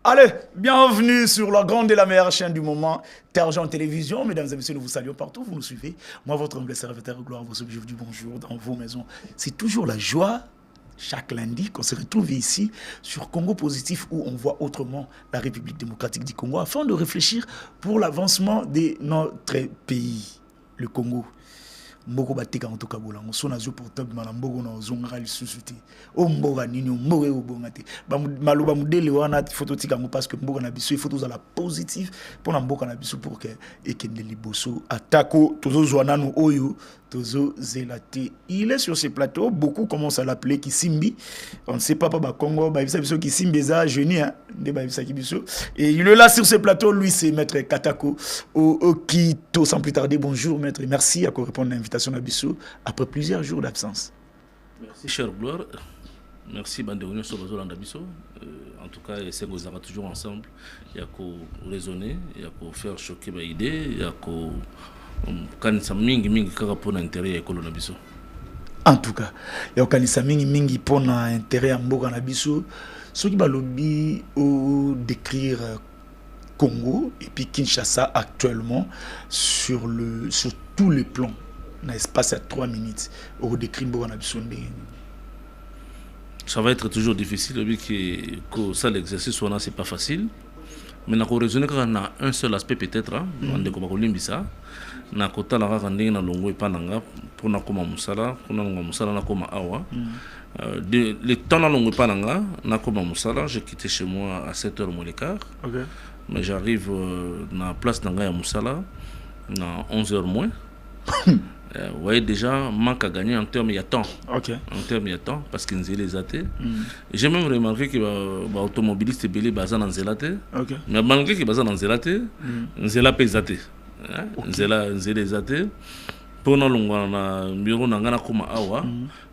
Allez, bienvenue sur la grande et la meilleure chaîne du moment, Terre-Jean Télévision. Mesdames et messieurs, nous vous saluons partout, vous nous suivez. Moi, votre humble serviteur, gloire, vos objets, je vous dis bonjour dans vos maisons. C'est toujours la joie, chaque lundi, qu'on se retrouve ici sur Congo Positif, où on voit autrement la République démocratique du Congo, afin de réfléchir pour l'avancement de notre pays, le Congo. Mboko bateka en tout cas bola so na zo portable mala mboko na zonga li susute o mboka nini o mboka o bongate ba maloba mudele wana photo tika mo parce que mboka na biso photos à la positive pour na mboka na biso pour que ekende liboso atako tozo zwana no oyo tozo zelate. Il est sur ce plateau, beaucoup commencent à l'appeler Kisimbi. On ne sait pas ba Congo ba bisa biso Kisimbi za jeune hein de ba bisa biso et il est là sur ce plateau, lui c'est maître Katako qui sans plus tarder. Bonjour maître, merci à répondre à l'invitation d'Abisso après plusieurs jours d'absence. Merci cher Gloire, merci Bandéonion sur Bazola d'Abisso. En tout cas, c'est que vous êtes toujours ensemble. Il y a qu'à raisonner, il y a qu'à faire choquer mes idées, il y a qu'à kanisa mingi kaka pona intérêt ya ekolo na biso. En tout cas, il y a kanisa mingi pona intérêt ya mboka na biso. Ce qui balobi au décrire Congo et puis Kinshasa actuellement sur tous les plans. Dans l'espace à 3 minutes au décrire mboka na biso ndenge. Ça va être toujours difficile que ça l'exercice soit là c'est pas facile. Mais na ko raisonner quand on a un seul aspect peut-être on de ko limbisa na kota la ka ndenge na longo epananga pour na koma musala pour na musala na koma awa le temps na longo epananga na koma musala j'ai quitté chez moi à 7h moins le quart. Okay. Mais j'arrive na place d'anga ya musala na 11h moins. Vous voyez déjà manque à gagner en termes de temps. Okay. En termes de temps parce qu'ils ont les athées. J'ai même remarqué que les automobilistes belé basent dans zélaté. Mais malgré qu'ils basent dans zélaté, zéla pèse athée. Zéla les athées. Pour nous na bureau na ngana koma awa.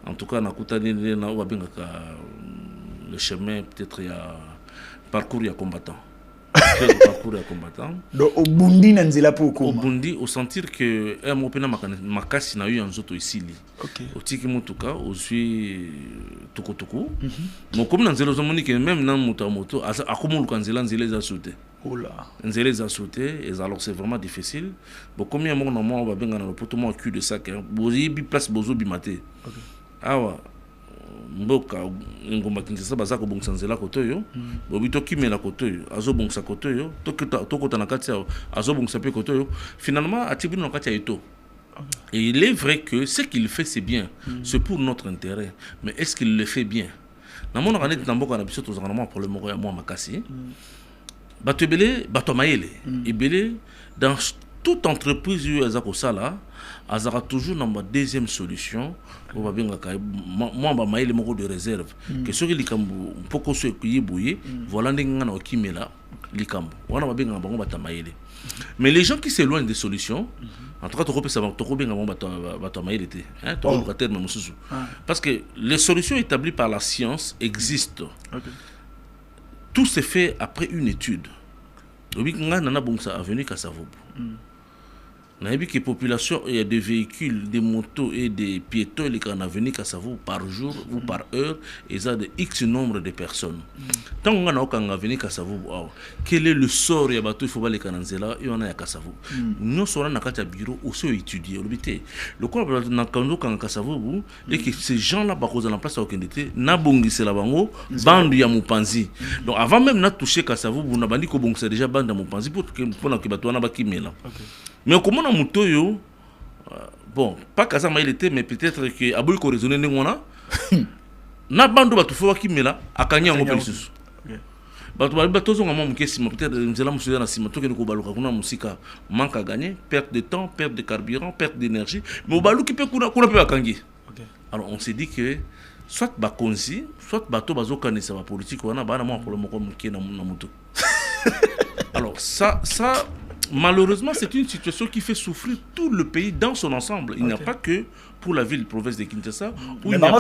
En tout cas na kutani na wabenga le chemin peut-être il y a parcours il y a combattant. Parcours à combattant. Donc au Bundi nanzela pour au Bundi au sentir que un mopena makasi na eu en zoto ici li. OK. Au tiki mutuka au suis tukutuku. Mon comme nanzela zomoni que même dans moto a comme kanzela nzela za sauté. Oh là. Nzela za sauté et alors c'est vraiment difficile. Bon combien mon moment va benga na le poto mo cul de sac. Bozi bi place bozo bi maté. OK. Awa mboka ngomba Kinshasa baza ko bongisa nzela koto yo bobito kimela koto yo azo bongisa koto yo tokota na kati ya azo bongisa pe koto yo finalement atibino na kati ya eto. Et il est vrai que ce qu'il fait c'est bien, c'est pour notre intérêt, mais est-ce qu'il le fait bien? Na mona kanet na mboka na biso to zangana pour le moko ya moi makasi bato ebele bato mayele ebele dans toute entreprise où ils ont ça là, ils auront toujours une deuxième solution. Moi, je vais de réserve. Que ceux qui ont beaucoup de choses, voilà les gens qui sont là. Mais les gens qui s'éloignent des solutions, en tout cas, parce que les solutions établies par la science existent. Tout se fait après une étude. Il y a la population, il y a des véhicules, des motos et des piétons qui sont venus par jour ou par heure, et ça de X nombre de personnes. Tant qu'on a venu à quel est le sort de il faut aller à Kananzela et on a à Kassavou. Nous sommes dans un bureau aussi étudié. Le corps de Nakando Kassavou, et que ces gens-là, par cause de la place à Okendete, Nabongi c'est la bango, bande ya Mupanzi. Donc avant même de toucher Kassavou, vous n'avez pas dit que c'est déjà bande à Mupanzi pour que vous n'ayez pas. Mais comment on a monté bon, pas Kazama il était, mais peut-être que Aboui ko raisonner n'engona. Na bando ba tufa ki mela akanya ngo pelisusu. Ba tozo ngama mukesi peut-être nzela musuya na sima to ke ko baluka kuna musika manque à gagner, perte de temps, perte de carburant, perte d'énergie, mais au balu ki pe kuna pe akangi. Alors on s'est dit que soit ba konzi, soit bato bazo kanisa ba politique wana bana mo pour le moko muke na muto. Alors ça malheureusement, c'est une situation qui fait souffrir tout le pays dans son ensemble. Il n'y a pas que pour la ville, province de Kinshasa. Mais non,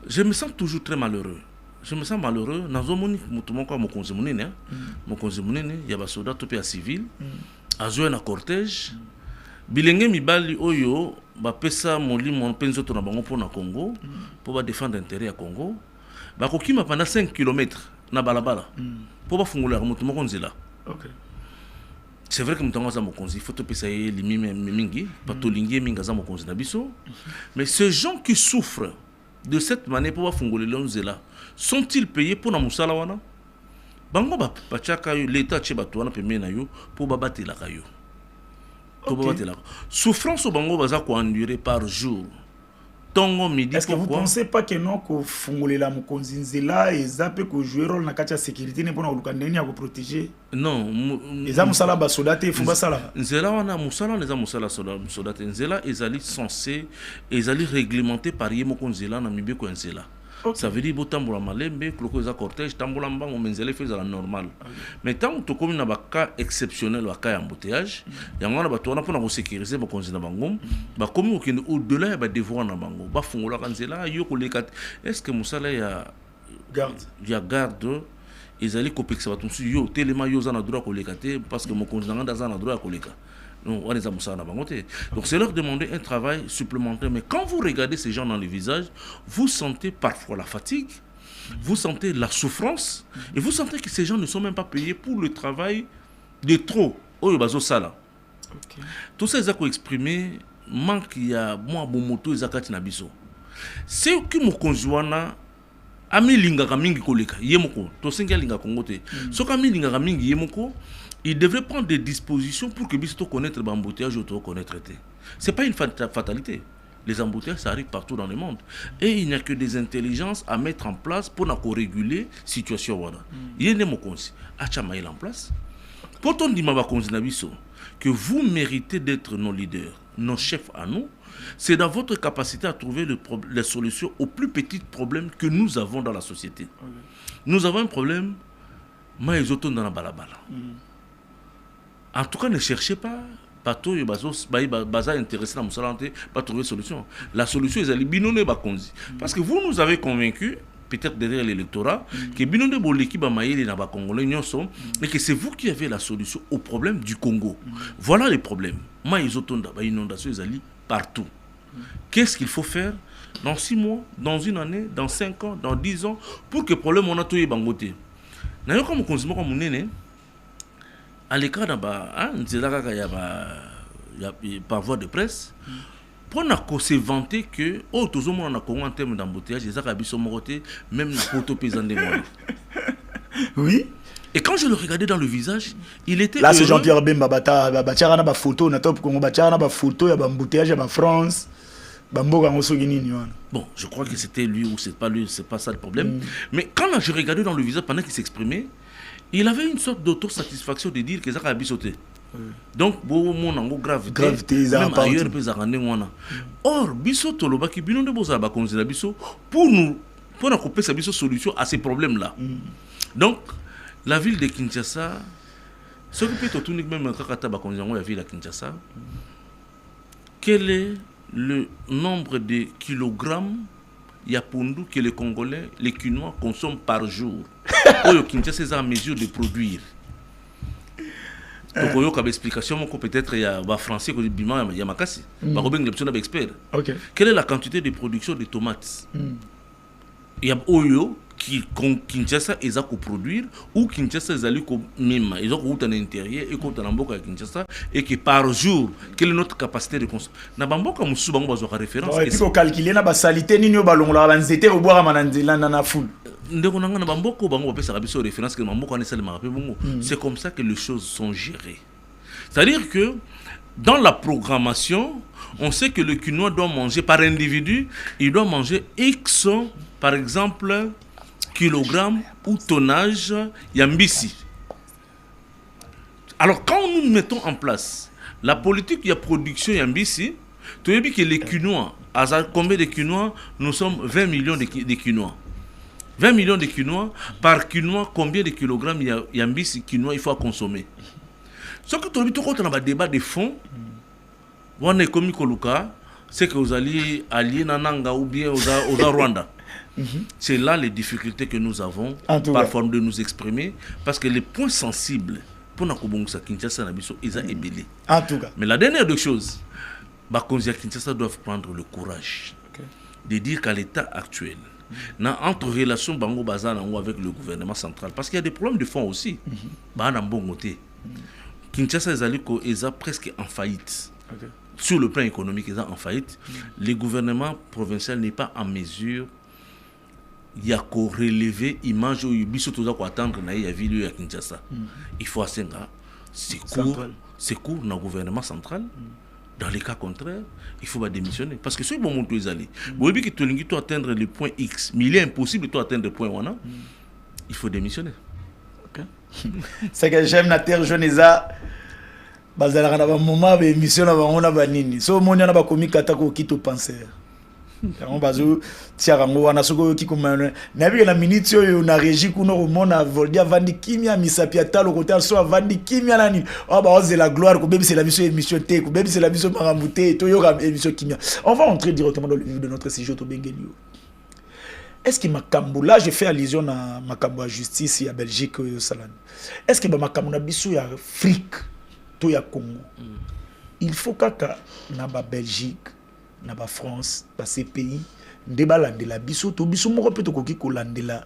je me sens toujours très malheureux. Je me sens malheureux. Dans il y a des soldats civils, à un cortège. bilenge mibali oyo bapesa molimo mpenzo to na bango mpona Congo pour ba défendre intérêt ya Congo bakokima pendant 5 km na balabala pour bafungola moto moko nzela. OK. C'est vrai que mutango za mokonzi faut topesa ye limimi mingi patolingi mingi za mokonzi na biso, mais ces gens qui souffrent de cette manière pour bafungola nzela sont-ils payés pour na musala wana? Bango ba pachaka yo l'état tche bato wana pemé na yo pour babatela kayo. Okay. Souffrance au bango baza ko endurer par jour. Tongo midi. Est-ce que vous pensez pas que non ko fungolela mokonzi nzela ezape ko jouer rôle na kati ya sécurité ne pona luka ndeni ya ko protéger? Non, eza musala ba soldate fumba sala. Nzela wana musala neza musala soldate nzela ezali censé ezali réglementé par ye mokonzela na mibeko nzela. Okay. Ça veut dire botambola malembe kloko za cortège tambola mbango menzele fait la normal. Okay. Mais tant que comme na ba cas exceptionnel ba cas embouteillage yango na bato wana pona ko sécuriser ba konzina bango ba komi okende au-delà ba devoir na bango ba fungola kanzela yo koleka. Est-ce que musala ya garde ezali kopekisa bato nsu yo telema yo za na droit koleka te parce que mokonzi nganda za na droit koleka. Donc c'est leur demander un travail supplémentaire. Mais quand vous regardez ces gens dans le visage, vous sentez parfois la fatigue, vous sentez la souffrance, et vous sentez que ces gens ne sont même pas payés pour le travail de trop. Okay. Tout ça, ils ont exprimé manque il y a moi bon moto ils ont na biso. C'est que mon conjoint ami lingaka mingi koleka yemoko to senga linga Congo te. So kami lingaka mingi yemoko il devrait prendre des dispositions pour que biso connaître les embouteillages ou to connaître. C'est pas une fatalité. Les embouteillages ça arrive partout dans le monde et il n'y a que des intelligences à mettre en place pour réguler situation wana. Yene mokonzi acha mail en place. Pour ton dima ba konzi na biso que vous méritez d'être nos leaders, nos chefs à nous. C'est dans votre capacité à trouver les solutions aux plus petits problèmes que nous avons dans la société. Okay. Nous avons un problème, maïzoton dans la balabala. En tout cas, ne cherchez pas, bateau et baza intéressé dans mon salon, pas trouver solution. La solution est binone bakonzi. Parce que vous nous avez convaincus, peut-être derrière l'électorat, que binone boleki ba maïli na ba congolais nyonso, et que c'est vous qui avez la solution au problème du Congo. Voilà les problèmes. Maïzoton da ba inondation ezali partout. Qu'est-ce qu'il faut faire dans 6 mois, dans 1 année, dans 5 ans, dans 10 ans, pour que le problème on a tout bangoté. D'ailleurs, comme on consomme comme on est, à l'écart par voie de presse, pour se vanter que, oh, tout le monde a en termes d'embouteillage, les Arabes sont mortés, même la photo paysanne des mois. Oui. Et quand je le regardais dans le visage, il était. Là, c'est Jean-Pierre Bemba, Batiara na photo, na top Congo, Batiara na photo, il y a embouteillage, il y a France. Bon, je crois que c'était lui ou c'est pas lui, c'est pas ça le problème. Mais quand je regardais dans le visage pendant qu'il s'exprimait, il avait une sorte d'autosatisfaction de dire que ça a sauté. Donc, mon gravité, même ailleurs, peut or, biso toloba qui binon de boza ba konzela biso pour nous couper sa biso solution à ces problèmes-là. Donc, la ville de Kinshasa, ce qui peut être même quand la ville de Kinshasa, quel est le nombre de kilogrammes yapundu que les Congolais, les Kinois consomment par jour? Au Kinshasa, c'est en mesure de produire. Donc, il y a une explication, peut-être il y a des Français qui disent il y a makasi. Quelle est la quantité de production de tomates? Il y a Oyo qui Kinshasa ils ont produire ou Kinshasa ils ont même ils ont route en intérieur et compte en Mboka Kinshasa et que par jour quelle est notre capacité de consommation na Mboka musu bango bazoka référence et puis ko calculer na ba salité nini balongola ba nzete ko boira manandela na full ndeko nanga na Mboka bango ba pesa biso référence que Mboka ne seulement rappel bongo. C'est comme ça que les choses sont gérées. C'est-à-dire que dans la programmation, on sait que le quinoa doit manger par individu, il doit manger X, par exemple, kilogrammes ou tonnage yambisi. Alors, quand nous mettons en place la politique de production yambisi, tu as vu que les quinoa, à combien de quinoa? Nous sommes 20 millions de quinoa. 20 millions de quinoa, par quinoa, combien de kilogrammes yambisi quinoa il faut consommer? Ce que tu as vu, tu as un débat de fond. On est comme Koluka, c'est que vous allez allier Nananga ou bien aux Rwanda. C'est là les difficultés que nous avons parfois de nous exprimer parce que les points sensibles pour nakobongisa Kinshasa na biso eza ebele. En tout cas. Mais la dernière des choses, bakonzi ya Kinshasa doivent prendre le courage de dire qu'à l'état actuel, entre relations bango bazana avec le gouvernement central, parce qu'il y a des problèmes de fond aussi. Kinshasa est presque en faillite. Sur le plan économique, ils sont en faillite. Le gouvernement provincial n'est pas en mesure de relever l'image où il faut attendre na ya ville à Kinshasa. Il faut assez secours dans le gouvernement central. Dans les cas contraires, il faut démissionner. Parce que si bon monte les allés, vous voyez que tu dois atteindre le point X, mais il est impossible de atteindre le point 1, il faut démissionner. C'est que j'aime la terre jeune eza bazala na ba moment ba émission na bango na banini. So moni na ba comique atako kito penser. On bazo tiarango wana soko ki komana. Na bi na minute yo na régie kuno remona voldia vandi kimia misapia talo côté so vandi kimia nani. Oh ba ose la gloire ko bebi c'est la mission émission te ko bebi c'est la mission maramouté to yo ka émission kimia. On va entrer directement dans le vif de notre sujet to bengelio. Est-ce que makambo là je fais allusion à makambo à justice ya Belgique au Salane. Est-ce que makambo na biso ya Afrique to ya Congo. Il faut kaka na ba Belgique na ba France ba ces pays ndeba landela biso to biso moko pe to koki ko landela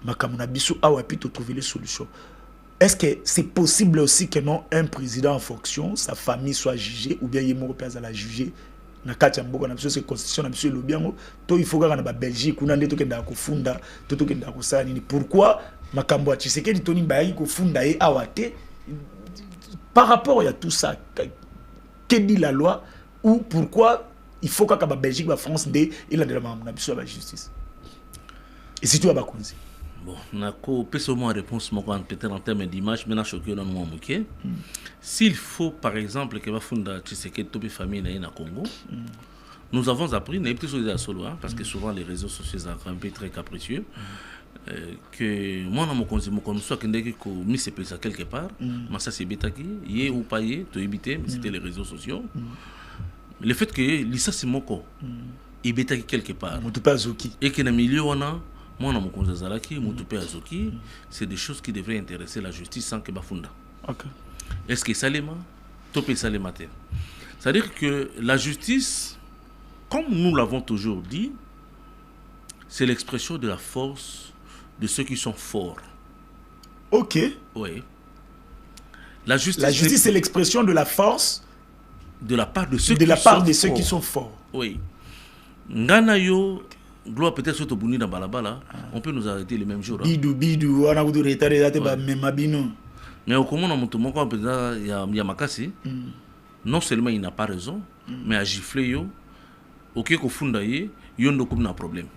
makambo na biso awa pi to trouver les solutions. Est-ce que c'est possible aussi que non un président en fonction sa famille soit jugée ou bien il moko pe azala jugé na kati ya mboka na biso c'est constitution na biso lobiango to il faut kaka na ba Belgique kuna ndeto kenda ko funda to kenda ko sala nini pourquoi makambo ya Tshisekedi toni bayi ko funda e awate par rapport à tout ça que dit la loi ou pourquoi il faut que la Belgique, la France, et la justice. Et si tu as bakonzi. Bon, on peut seulement répondre peut-être en termes d'image, mais choqué dans nous s'il faut par exemple que va fonder Tshisekedi toute famille na Congo, nous avons appris, parce que souvent les réseaux sociaux sont un peu très capricieux. Que moi dans mon conseil mon soit que mis c'est ça quelque part mais ça c'est bétaki yé ou pas yé to éviter c'était les réseaux sociaux le fait que l'issa c'est mon corps et bétaki quelque part et que dans le milieu on a moi dans mon conseil zalaki mutupe azoki c'est des choses qui devraient intéresser la justice sans que bafunda. Est-ce que salema topé salema c'est à dire que la justice comme nous l'avons toujours dit c'est l'expression de la force de ceux qui sont forts. Ok. Oui. La justice c'est l'expression de la force de la part de ceux, qui sont forts. Oui. Ngana yo, gloire peut-être sur Tobuni dans Balabala, on peut nous arrêter le même jour. Bidou, on a voulu retarder même abino. Mais au comment on monte mon corps, il y a Makasi. Non seulement il n'a pas raison, mais à gifler yo, ok ko fundaye, yo ndo comme un problème.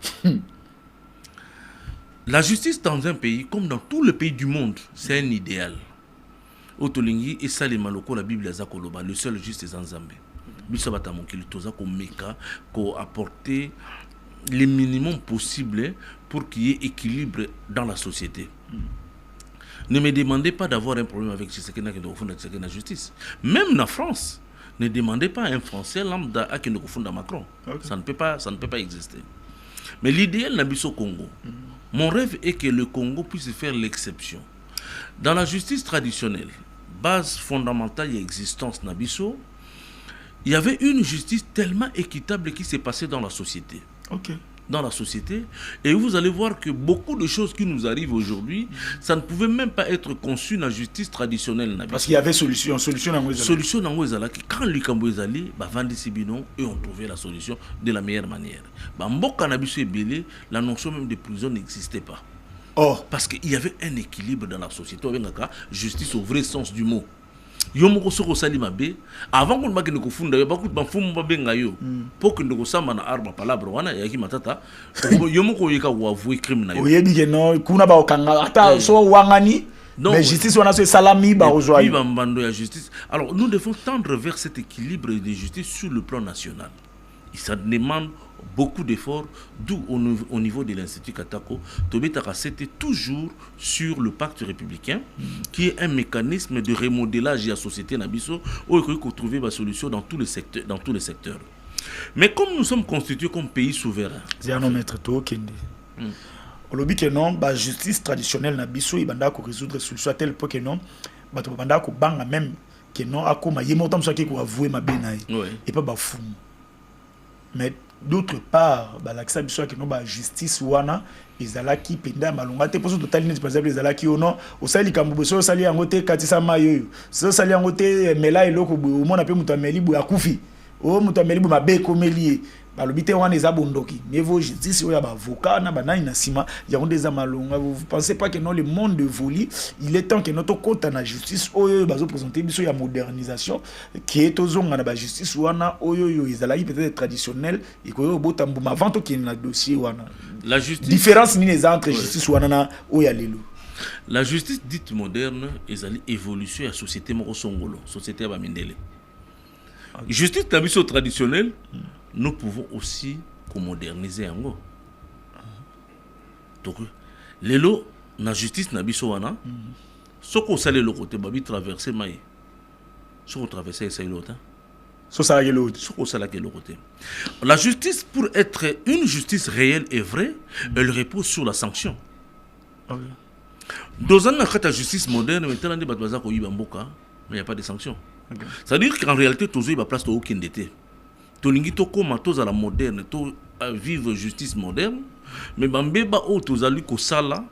La justice dans un pays, comme dans tout le pays du monde, c'est un idéal. Otolingi et Salima Loko, la Bible Zakoloba, le seul juste est Zanzambe. Bisabata Monkili Toza, qu'on meka, qu'on apporter le minimum possible pour qu'il y ait équilibre dans la société. Ne me demandez pas d'avoir un problème avec Tshisekedi qui doit la justice. Même en France, ne demandez pas à un Français lambda à qui ne confond Macron. Ça ne peut pas exister. Mais l'idéal n'a au Congo. Mon rêve est que le Congo puisse faire l'exception. Dans la justice traditionnelle, base fondamentale et existence Nabiso, il y avait une justice tellement équitable qui s'est passée dans la société. Dans la société, et vous allez voir que beaucoup de choses qui nous arrivent aujourd'hui, ça ne pouvait même pas être conçu dans la justice traditionnelle. Parce qu'il y avait solution dans Ouezalaki. Quand les Cambouezali, Vandi Sibino, eux ont trouvé la solution de la meilleure manière. Mboka Nabiso et Belé, la notion même de prison n'existait pas. Parce qu'il y avait un équilibre dans la société. Justice au vrai sens du mot. Yomoko soko salima be avant qu'on bakine ko funda yo bakut ba fumu ba benga yo pour que ndoko samba na arba palabra wana yaki matata yomoko yeka wa avouer crime na yo oyebi ke non kuna ba okanga ata so wangani mais justice wana so salami ba ozwa yo bando ya justice. Alors nous devons tendre vers cet équilibre de justice sur le plan national. Et ça demande beaucoup d'efforts, d'où au niveau de l'Institut Katako, Tobetaka c'était toujours sur le pacte républicain, qui est un mécanisme de remodelage de la société Nabiso, où il faut trouver une solution dans tous les secteurs. Mais comme nous sommes constitués comme pays souverain, on lobby que non, la justice traditionnelle Nabiso, il va résoudre solution à tel point que non, bato banda ko banga même que non akoma yé motam so ko avouer ma benaï et pas ba fou mais d'autre part balakisa biso que non ba justice wana ezalaki penda malonga te poso total net par exemple ezalaki ono osali kambo so osali yango te katisa mayo so osali yango te mela eloko bo mona pe muto ameli bo akufi o muto ameli bo mabe komeli balobi te wana eza bondoki niveau justice oya ba avocat na banani na sima yango des malonga. Vous pensez pas que non le monde évolue, il est temps que notre compte na justice oyo bazo présenter biso ya modernisation qui est tozonga na ba justice wana oyo ezalaki peut-être traditionnel et ko bota mbuma avant to ki na dossier wana la justice différence ni les entre justice wana na oya lelo. La justice dite moderne ezali évolution ya société moko songolo société ya ba mindele. Justice la biso traditionnelle nous pouvons aussi moderniser yango. Donc lelo na justice na biso wana soko sale le côté babi traverser mai soko traverser ça l'autre so ça la l'autre soko sala que le côté. La justice pour être une justice réelle et vraie elle repose sur la sanction. Dans un cas de justice moderne maintenant des bato bazako yiba mboka mais il y a pas de sanction. Ça veut dire qu'en réalité tozo yiba place to aucun d'été. Tolingi to koma toza la moderne to vivre justice moderne mais bambeba o tozali ko sala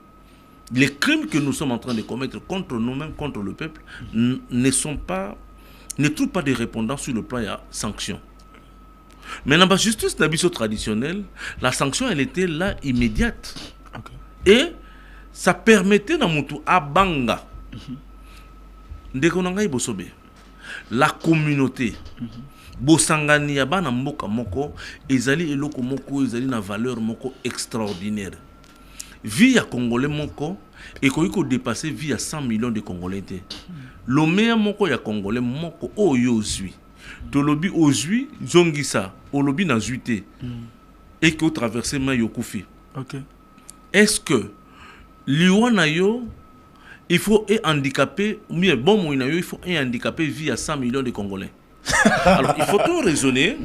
les crimes que nous sommes en train de commettre contre nous-mêmes contre le peuple ne trouvent pas de répondants sur le plan de la sanction. Mais dans la justice nabiso traditionnelle la sanction elle était là immédiate et ça permettait na mutu abanga ndeko nanga ibosobe la communauté bosangani ya bana mboka moko ezali eloko moko ezali na valeur moko extraordinaire. Vie ya congolais moko ekoki ko dépasser vie à 100 millions de congolais té. Lomea moko ya congolais moko oyo ozwi. Tolobi ozwi zongisa olobi na zuité. Et que traverser ma yokufi. OK. Est-ce que liwana yo il faut un handicapé mais bon moi il faut un handicapé vie à 100 millions de congolais. Alors, il faut tout raisonner.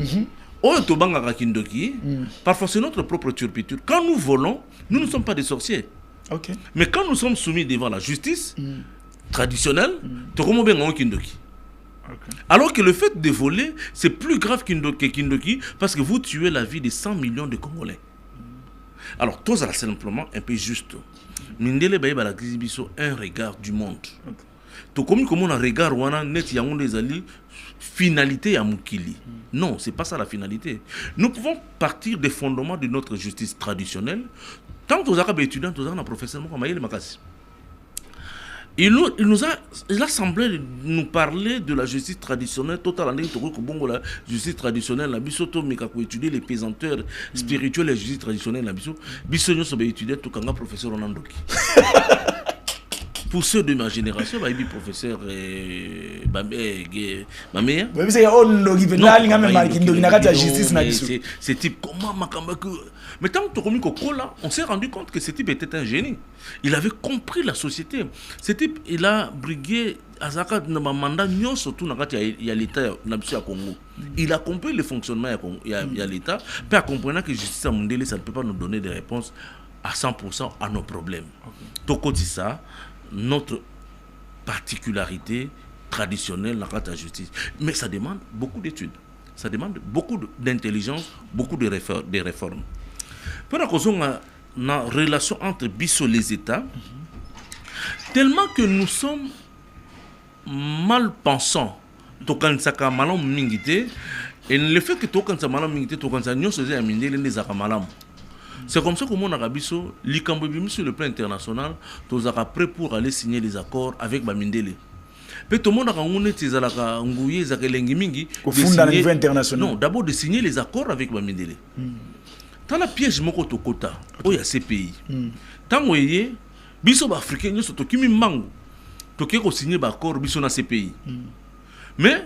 Parfois, c'est notre propre turpitude. Quand nous volons, nous ne sommes pas des sorciers. Mais quand nous sommes soumis devant la justice traditionnelle, alors que le fait de voler, c'est plus grave qu'Indoki parce que vous tuez la vie de 100 millions de Congolais. Alors, tout ça, simplement un peu juste. Mindele Baïba la Gizibiso, un regard du monde. Tout comme on a regard wana net yango des alliés finalité à Mukili. Non, c'est pas ça la finalité. Nous pouvons partir des fondements de notre justice traditionnelle. Tant que aux Arabes étudiants, aux Arabes professeurs, il a semblé nous parler de la justice traditionnelle totale. La justice traditionnelle, la bisoto mekako étudier les pesanteurs spirituels et la justice traditionnelle, la bisonyo sobe étudier tout kanga professeur Onandoki. Pour ceux de ma génération, bah, il professeur c'est type comment mais tant que on s'est rendu compte que ce type était un génie. Il avait compris la société. Ce type, il a brigué Azaka na mandat nyo surtout na il y a l'état na biso ya Congo. Il a compris le fonctionnement il y a l'état, puis a compris que justice mondiale ça ne peut pas nous donner des réponses à 100% à nos problèmes. Donc dit ça notre particularité traditionnelle dans la justice. Mais ça demande beaucoup d'études. Ça demande beaucoup d'intelligence, beaucoup de réformes. Pour cause la relation entre biso les États, tellement que nous sommes mal pensants. Tokan saka malam mingité et le fait que tokan sa malam mingité tokan sa nyo seze aminde les zaka malam. C'est comme ça que mon arabiso, l'Ikambobi sur le plan international, tous sont prêts pour aller signer les accords avec Bamindele. Mais tout le monde a ngouye zakelengi mingi au niveau international. Non, d'abord de signer les accords avec Bamindele. Dans la piège moko tokota, il y a ces pays. Tant que yé, biso ba africain nous sommes kimi mangu. Toké ko signer ba accord biso na ces pays. Mais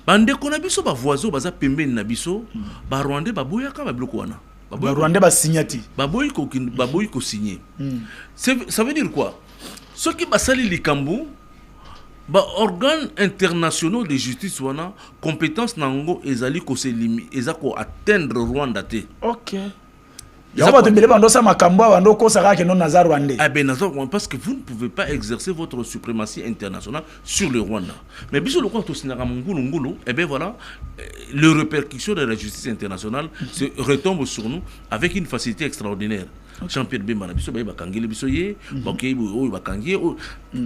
bande kona biso ba voisin baza pembe na biso, ba Rwandais ba boya ka ba bloko wana. Rwandais ba signati. Baboy ko signé. Ça veut dire quoi? Ceux qui basali likambu ba organes internationaux de justice wana compétence nango ezali ko se limite ezako atteindre Rwanda té. OK. Ah ben, parce que vous ne pouvez pas exercer votre suprématie internationale sur le Rwanda. Mais bien sûr, le Rwanda, et bien voilà, les répercussions de la justice internationale se retombent sur nous avec une facilité extraordinaire. Jean-Pierre Bemba na biso ba bakangeli biso ye bakei oyo bakangie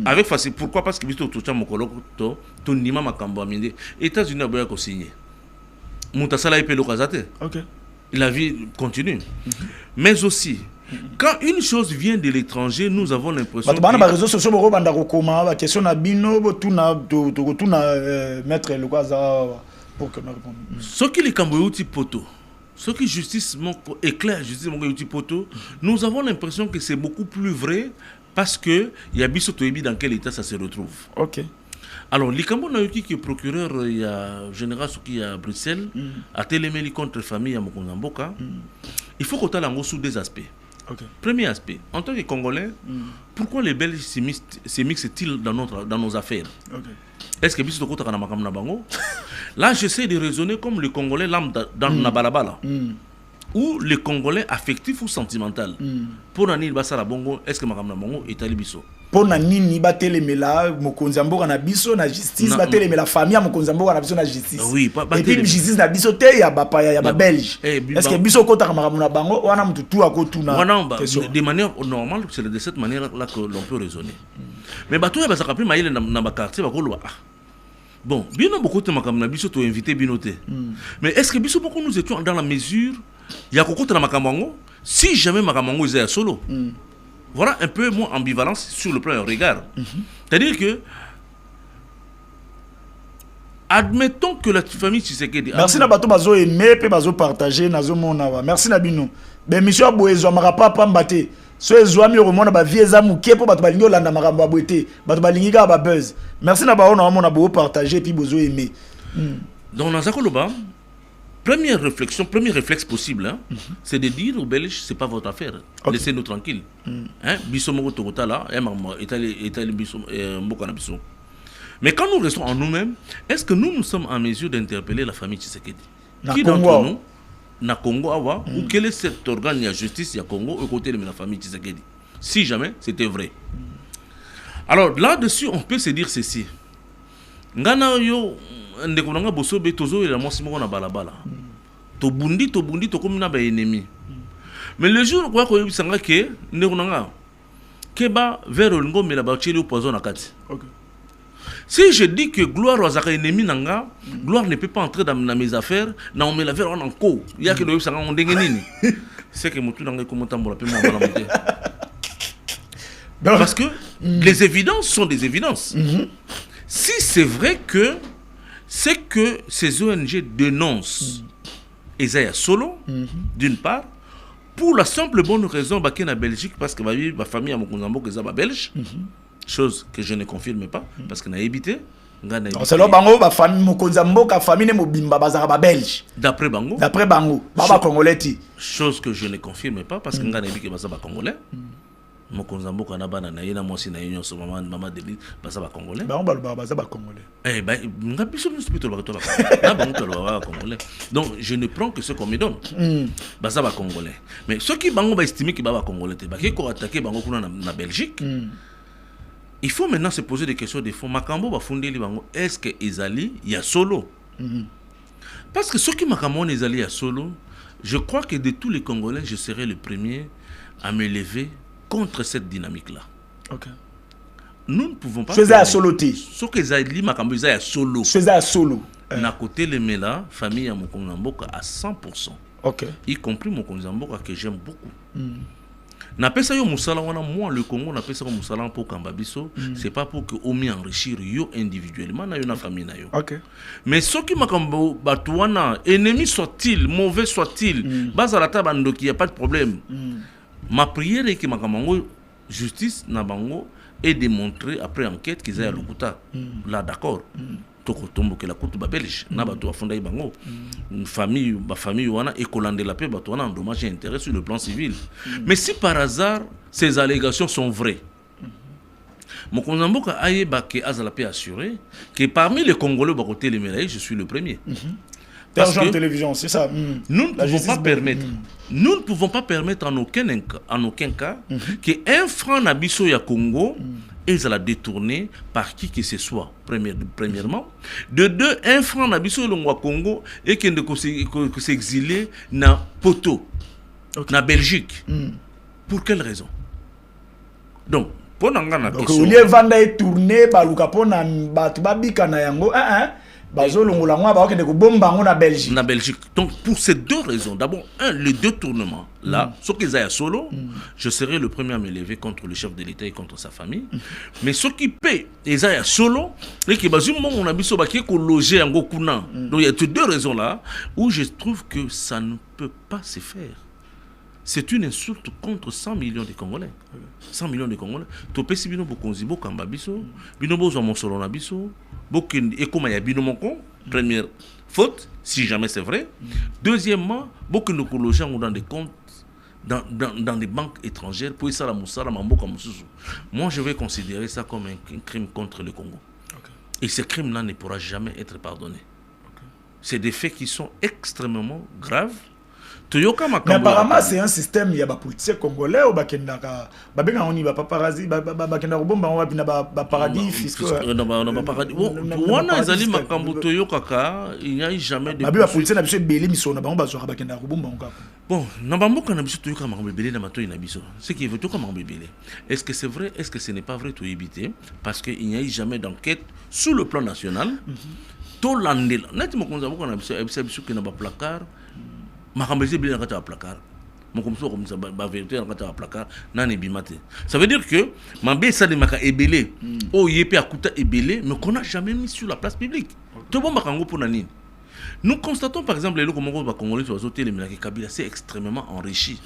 avec facile. Pourquoi? Parce que biso tout mon koloko to nima makambo aminde États-Unis a boya ko signer mutasala ipelo kazate. OK, la vie continue. Mais aussi quand une chose vient de l'étranger, nous avons l'impression que les réseaux sociaux banda ko koma ba question na bino tuna mettre le kwaza pour que nous répondions. Ce qui les kamboyouti poto, ce qui justice éclair, justice poto, nous avons l'impression que c'est beaucoup plus vrai parce que il y a biso toyebi dans quel état ça se retrouve. OK. Alors, Likambo Nayoki, qui est procureur, il y a général qui est à Bruxelles, a téléméli contre famille à Mokonzamboka. Il faut qu'on ait sous deux aspects. Okay. Premier aspect, en tant que Congolais, pourquoi les Belges s'immiscent-ils dans nos affaires? Okay. Est-ce que biso toko takana makam na bango? Là, j'essaie de raisonner comme le Congolais lambda dans Nabalabala. Ou le Congolais affectif ou sentimental. Pour nani basala bongo, est-ce que makam na bango est alibiso? Pour nani batelemela Mokonzamboka na biso na justice, batelemela famille Mokonzamboka na biso na justice. Oui, et puis justice na biso te ya ba belge. Est-ce que biso kota makam na bango wana mutu tu akotuna? De manière normale, c'est de cette manière là que l'on peut raisonner. Mais bato ya basaka pe maïle na ba quartier ba kolwa. Bon, bien beaucoup de makam na biso to invité binoté. Mais est-ce que biso beaucoup nous étions dans la mesure ya kokota na makambango si jamais makambango est solo? Voilà un peu moins ambivalence sur le plan du regard. C'est-à-dire que, admettons que la famille Tshisekedi... Merci na bato bazo aimer, pe bazo partager, nazo monawa. Merci na bino. Ben monsieur Aboezo marapa pambate. So ezwami romona ba vieza muke po bato balingi olanda makambo abwete. Bato balingi ka ba buzz. Merci na ba ona mona bo partager puis bozo aimer. Donc dans Zakoloba, première réflexion, premier réflexe possible, hein, c'est de dire aux Belges, c'est pas votre affaire. Okay. Laissez-nous tranquilles. Mais quand nous restons en nous-mêmes, est-ce que nous sommes en mesure d'interpeller la famille Tshisekedi? Qui d'entre nous, na Congo Awa, ou quel est cet organe de justice à Congo aux côtés de la famille Tshisekedi? Si jamais c'était vrai. Alors là-dessus, on peut se dire ceci. Ngana yo ndekonanga bosobe tozo et la mosimo na balabala. To bundi to komina ba ennemi. Mais le jour quoi ko yebisanga ke ndekonanga keba vers le ngombe la ba cheli au poison na kati. OK. Si je dis que gloire aux ennemi nanga, gloire ne peut pas entrer dans mes affaires, na on met la vers en ko. Il y a que le yebisanga on ndenge nini. C'est que mutu nanga komota mbola pe mo bala monter. Parce que les évidences sont des évidences. Si c'est vrai que c'est que ces ONG dénoncent Isaiah Solo, d'une part, pour la simple bonne raison qu'il y a en Belgique, parce que ma famille a mon belge, chose que je ne confirme pas, parce qu'on a évité. C'est là bango ba famille Mokonzambo ka famille mobimba bazara ba belge. D'après bango. D'après bango, baba congolais ti. Chose que je ne confirme pas parce que on a évité que bazaba congolais. Mokonzambo kana bana na yena mosi na union so maman de lui bazaba congolais. Ba on bazaba congolais. Eh ben ngabiso nous plutôt ba tola. Na bango tola congolais. Donc je ne prends que ce qu'on me donne. Bazaba congolais. Mais ceux qui bango ba estimer que baba congolais te ba ko attaquer bango kuna na Belgique. Il faut maintenant se poser des questions de fond. Makambo va fonder les bango. Est-ce que Ezali y a solo? Parce que ceux qui Makambo Ezali y a solo, je crois que de tous les Congolais, je serai le premier à me lever contre cette dynamique-là. Ok. Nous ne pouvons pas. Faisais à solo. Ce que Ezali Makambo Ezali à solo. Faisais à solo. N'a côté les Mela, famille à Mokonzamboka à 100%. Ok. Y compris Mokonzamboka que j'aime beaucoup. Na pesa yo musala wana moi le Congo na pesa ko musala pour Kambabiso, c'est pas pour que omi enrichir yo individuellement na yo na famille na yo. OK. Mais ce qui makambo batwana ennemi soit-il, mauvais soit-il, bazala ta bandoki y a pas de problème. Ma prière est que makambo justice na bango est démontré après enquête qu'ils aient à Lokuta. Là d'accord. Toko tombo que la coute ba belge na bato afunda bango famille wana ekolande la paix bato wana en dommage et intérêt sur le plan civil. Mais si par hasard ces allégations sont vraies, Mokonzamboka ayeba ke azala paix assuré que parmi les Congolais ba côté les médailles je suis le premier. Terre Jaune Télévision, c'est ça. Nous ne pouvons pas permettre. Nous ne pouvons pas permettre en aucun cas que un franc nabiso ya Congo et ça la détourner par qui que ce soit. Premièrement, de deux, un franc nabiso le Congo et qu'il ne s'exiler na Poto, na Belgique. Pour quelle raison? Donc, pour n'anga donc au lieu vanda et tourner baluka pona batu babika na yango bazolongola ngwa ba okende ko bomba ngo na Belgique. Na Belgique. Donc pour ces deux raisons, d'abord les deux tournements là, ceux qui sont solo, je serai le premier à me lever contre le chef de l'État et contre sa famille. Mais ceux qui paient les aya solo, et qui bazum on a biso ba qui ko loger en Gokuna. Donc il y a ces deux raisons là où je trouve que ça ne peut pas se faire. C'est une insulte contre 100 millions de Congolais. 100 millions de Congolais. Topé si bino bokonzi bokamba biso, bino bozo monsolo na biso, boken ekoma ya bino moko, première faute si jamais c'est vrai. Deuxièmement, beaucoup de Congolais ont dans des comptes dans des banques étrangères pour ça la moussala mamboka mususu. Moi je vais considérer ça comme un crime contre le Congo. Et ce crime là ne pourra jamais être pardonné. C'est des faits qui sont extrêmement graves. Mais apparemment c'est un système, il y a des politiciens congolais ou bakendaka babenga oni ba paparazzi bakenda robomba on bina ba paradis fiscaux na paradis wana ezali makambo toyokaka il n'y a jamais de ba politiciens na biso belé miso na bango bazwa bakenda robomba on kaka bon na bamboka na biso toyoka makambo belé na matoyi na biso ce qui veut tout comme makambo belé est-ce que c'est vrai, est-ce que ce n'est pas vrai, to éviter parce que il n'y a jamais d'enquête sur le plan national to landela neti mokonza boko na biso biso ke na ba placard makambo bien dans un placard. Mon comme ça ba vérité dans un placard nan ebimate. Ça veut dire que mambé ça de maka ebélé. Oh yépe akuta ebélé mais qu'on n'a jamais mis sur la place publique. To bon makango pour nani. Nous constatons par exemple les Congolais va congolais sur les hôtels mais Kabila c'est extrêmement enrichi.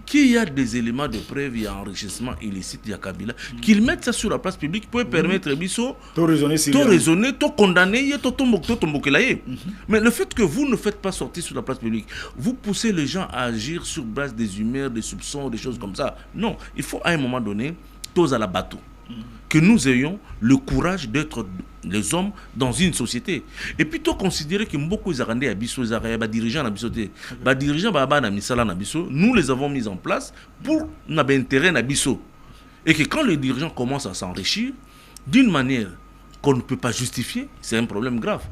Qu'il y a des éléments de preuve, il y a enrichissement illicite, il y a Kabila, qu'ils mettent ça sur la place publique pour permettre Bisso de raisonner, de condamner, de tomber. Mais le fait que vous ne faites pas sortir sur la place publique, vous poussez les gens à agir sur base des humeurs, des soupçons, des choses comme ça. Non, il faut à un moment donné, tous à la bateau. Que nous ayons le courage d'être les hommes dans une société. Et puis, tu considérer que beaucoup de Arandais Abisso, les dirigeants Abisso, nous les avons mis en place pour notre intérêt Abisso. Et que quand les dirigeants commencent à s'enrichir, d'une manière qu'on ne peut pas justifier, c'est un problème grave.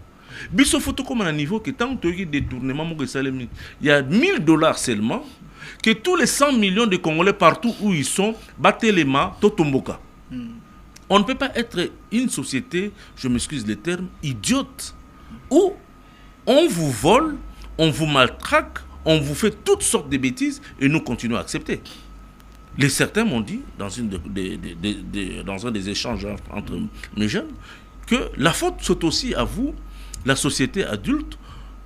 Bisso photo comme à un niveau que tant que tu as détournement, il y a $1000 seulement, que tous les 100 millions de Congolais partout où ils sont, battent les mains, Totomboka. On ne peut pas être une société, je m'excuse le terme, idiote, où on vous vole, on vous maltraque, on vous fait toutes sortes de bêtises et nous continuons à accepter. Les certains m'ont dit, dans un des échanges entre mes jeunes, que la faute c'est aussi à vous, la société adulte.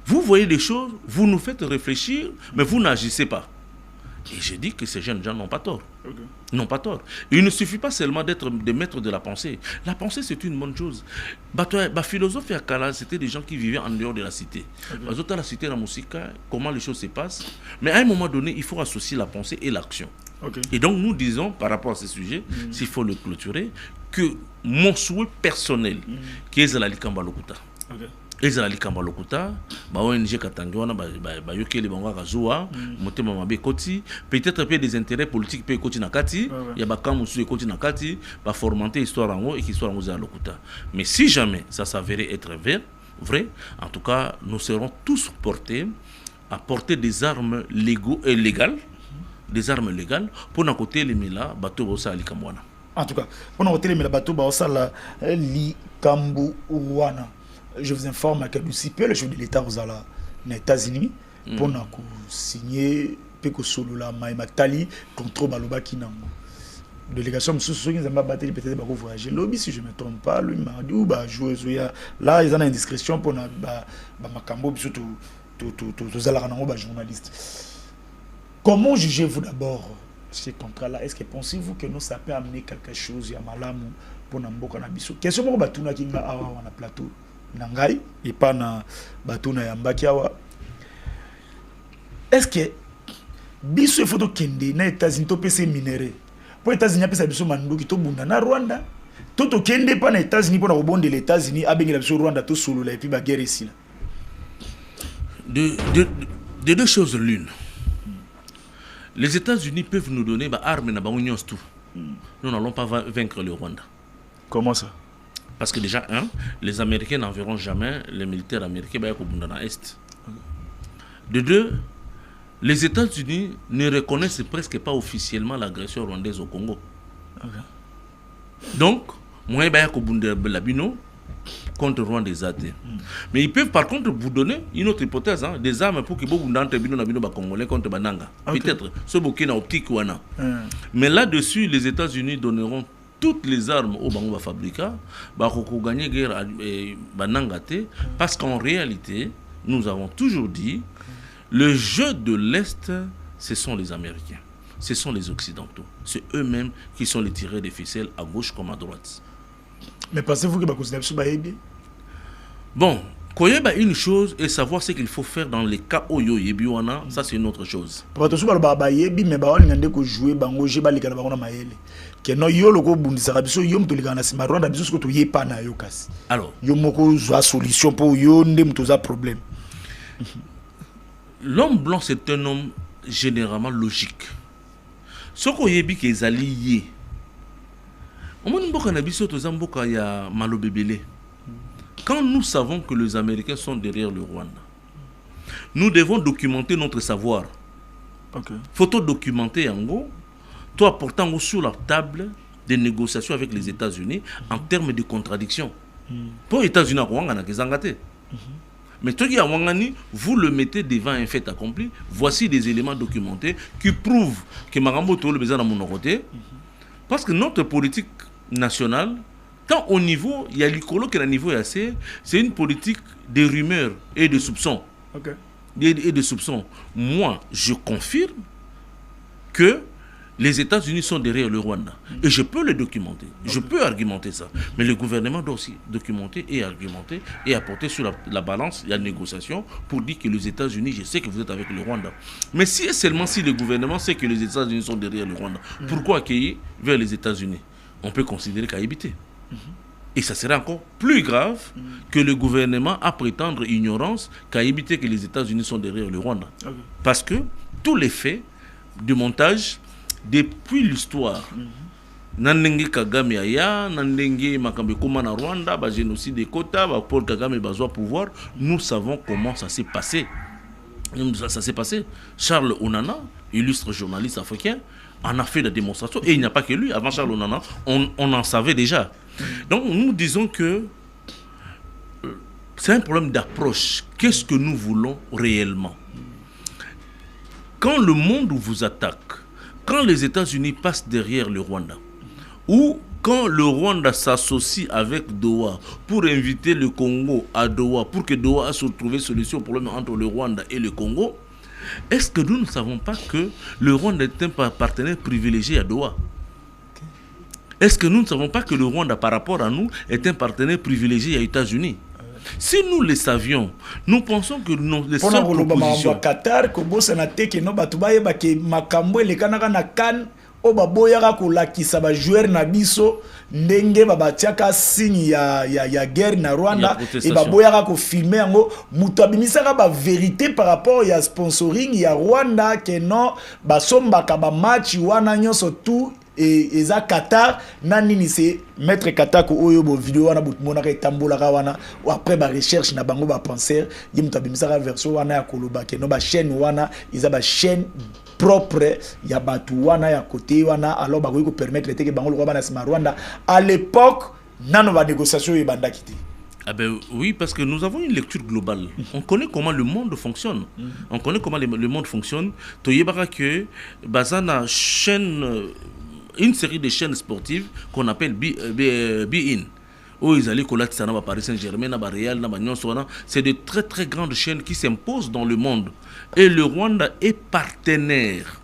Vous voyez les choses, vous nous faites réfléchir, mais vous n'agissez pas. Et j'ai dit que ces jeunes gens n'ont pas tort. N'ont pas tort. Il ne suffit pas seulement d'être des maîtres de la pensée. La pensée, c'est une bonne chose. La philosophie à Kala, c'était des gens qui vivaient en dehors de la cité. La cité, la musique, comment les choses se passent. Mais à un moment donné, il faut associer la pensée et l'action. Et donc, nous disons, par rapport à ce sujet, s'il faut le clôturer, que mon souhait personnel, qui est la Likamba Lokuta. Ezali kamba lokuta ba ONG katangi wana ba yokeli bango kazuwa motema mabe koti peut-être peu des intérêts politiques pe koti na kati ya ba kamusu e koti na kati ba formenter histoire en et histoire za lokuta. Mais si jamais ça s'avérait être vrai, en tout cas nous serons tous portés à porter des armes légales, des armes légales pour na côté les mila bato bosa alikamwana. En tout cas pour na côté les mila bato bosa la likambu wana. Je vous informe que le chef de l'État aux États-Unis pour signer Pekosolola Maïmatali contre Baloba Kinango. Délégation ils ont battu peut-être pour voyager. Lobby si je ne me trompe pas, lui m'a dit bah jouer là ils ont une indiscrétion pour na makambo surtout tous journalistes. Comment jugez-vous d'abord ces contrats-là? Est-ce que pensez-vous que nous ça peut amener quelque chose à Malamu pour Namboka na biso? Question pour batuna kinga awa na plateau. Nangai et pas na batuna yambaki awa. Est-ce que biso photo kende na États-Unis to pese minéré pour États-Unis pesa biso manduki to bunda na Rwanda to kende pas na États-Unis pour na rebonde les États-Unis abengela biso Rwanda to solo la et puis ba guerre ici là. de deux choses l'une. Les États-Unis peuvent nous donner des armes et tout. Nous n'allons pas vaincre le Rwanda. Comment ça? Parce que déjà, les Américains n'enverront jamais les militaires américains dans l'Est. De deux, les États-Unis ne reconnaissent presque pas officiellement l'agression rwandaise au Congo. Donc, moi, je contre Rwanda des athées. Mais ils peuvent par contre vous donner une autre hypothèse, des armes pour que vous ayez Congolais contre Bananga. Peut-être, ce bouquet n'a optique ou non. Mais là-dessus, les États-Unis donneront toutes les armes au Bango Fabrica pour gagner la guerre Bananga. Parce qu'en réalité, nous avons toujours dit, le jeu de l'Est, ce sont les Américains. Ce sont les Occidentaux. C'est eux-mêmes qui sont les tireurs des ficelles à gauche comme à droite. Mais pensez-vous que vous avez bien? Bon, koyeba une chose et savoir ce qu'il faut faire dans les cas où yebiwana, ça c'est une autre chose. Parce que ba yebi mais ba on ngande ko jouer bango je ba likana bango na maele. Que no yo loko bundisa biso yo mto likana sima Rwanda biso ko to yepa na yo kasi. Alors, yo moko zo solution pour yo ndé mto za problème. L'homme blanc c'est un homme généralement logique. Soko yebi ke ezali ye. Quand nous savons que les Américains sont derrière le Rwanda, nous devons documenter notre savoir. Photo documenter en gros, toi portant sur la table des négociations avec les États-Unis en termes de contradiction. Pour les États-Unis, mais toi qui a Wangani, vous le mettez devant un fait accompli. Voici des éléments documentés qui prouvent que Marambo Tolo besoin dans mon côté. Parce que notre politique nationale, tant au niveau, il y a l'icolo qui est à niveau assez, c'est une politique de rumeurs et de soupçons. Et de soupçons. Moi, je confirme que les États-Unis sont derrière le Rwanda. Et je peux le documenter. Je peux argumenter ça. Mais le gouvernement doit aussi documenter et argumenter et apporter sur la balance la négociation pour dire que les États-Unis, je sais que vous êtes avec le Rwanda. Mais si et seulement si le gouvernement sait que les États-Unis sont derrière le Rwanda, pourquoi accueillir vers les États-Unis? On peut considérer qu'à éviter. Et ça serait encore plus grave que le gouvernement à prétendre ignorance qu'à éviter que les États-Unis sont derrière le Rwanda. Parce que tous les faits de montage depuis l'histoire, Nandenge Kagame aya, Nandenge Makambe Koma na Rwanda, ba génocide des quotas, ba Paul Kagame bazwa pouvoir, nous savons comment ça s'est passé. Ça s'est passé. Charles Onana, illustre journaliste africain, en a fait la démonstration, et il n'y a pas que lui. Avant Charles Onana, on en savait déjà. Donc nous disons que c'est un problème d'approche. Qu'est-ce que nous voulons réellement? Quand le monde vous attaque, quand les États-Unis passent derrière le Rwanda, ou quand le Rwanda s'associe avec Doha pour inviter le Congo à Doha, pour que Doha se trouve solution au problème entre le Rwanda et le Congo, est-ce que nous ne savons pas que le Rwanda est un partenaire privilégié à Doha? Est-ce que nous ne savons pas que le Rwanda, par rapport à nous, est un partenaire privilégié aux États-Unis? Si nous le savions, nous pensons que les seules propositions... Qatar, Kobo Senate, que nous batubaya que makambo le kanaka na kan o baboyaka ko lakisa ba joueur na biso ndenge babatiaka signe ya guerre na Rwanda et baboyaka ko filmer yango muto abimisaka ba vérité par rapport ya sponsoring ya Rwanda que non basombaka ba match wana nyonso tout et eza Qatar nani c'est mettre Qatar ko oyo bo vidéo wana butmona ka tambola ka wana après ba recherche na bango ba penser yimto abimisaka version wana ya koloba que non ba chaîne wana eza ba chaîne propre ya batu wana ya côté wana alors ba ko permettre que bango ko bana sima Rwanda à l'époque nano ba négociation e banda kité. Ah ben oui, parce que nous avons une lecture globale. On connaît comment le monde fonctionne. On connaît comment le monde fonctionne. Toyebara que bazana chaîne une série de chaînes sportives qu'on appelle Be-In. Où ils allaient coller ça, Paris Saint-Germain, Real, c'est de très très grandes chaînes qui s'imposent dans le monde. Et le Rwanda est partenaire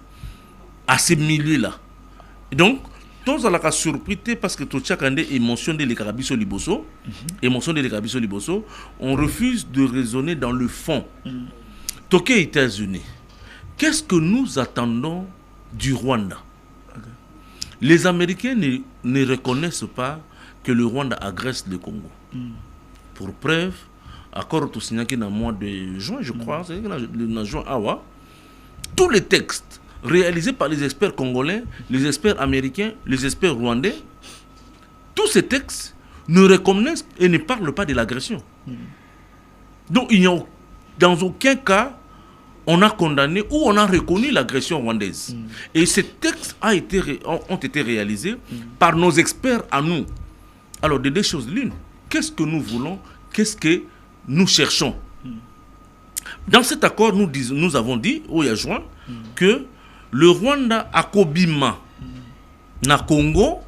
à ces milieux-là. Donc, tous à la surprise parce que tout chaque année émotion de l'Écarabiso Liboso, on refuse de raisonner dans le fond. Toké États-Unis, qu'est-ce que nous attendons du Rwanda? Les Américains ne reconnaissent pas que le Rwanda agresse le Congo. Pour preuve, accord tout signé dans le mois de juin, je crois, c'est dans juin, tous les textes réalisés par les experts congolais, les experts américains, les experts rwandais, tous ces textes ne reconnaissent et ne parlent pas de l'agression. Donc, il n'y a dans aucun cas, on a condamné ou on a reconnu l'agression rwandaise. Et ces textes ont été réalisés par nos experts à nous. Alors, de deux choses l'une, qu'est-ce que nous voulons, qu'est-ce que nous cherchons? Dans cet accord, nous avons dit, au juin, que le Rwanda a kobima na Congo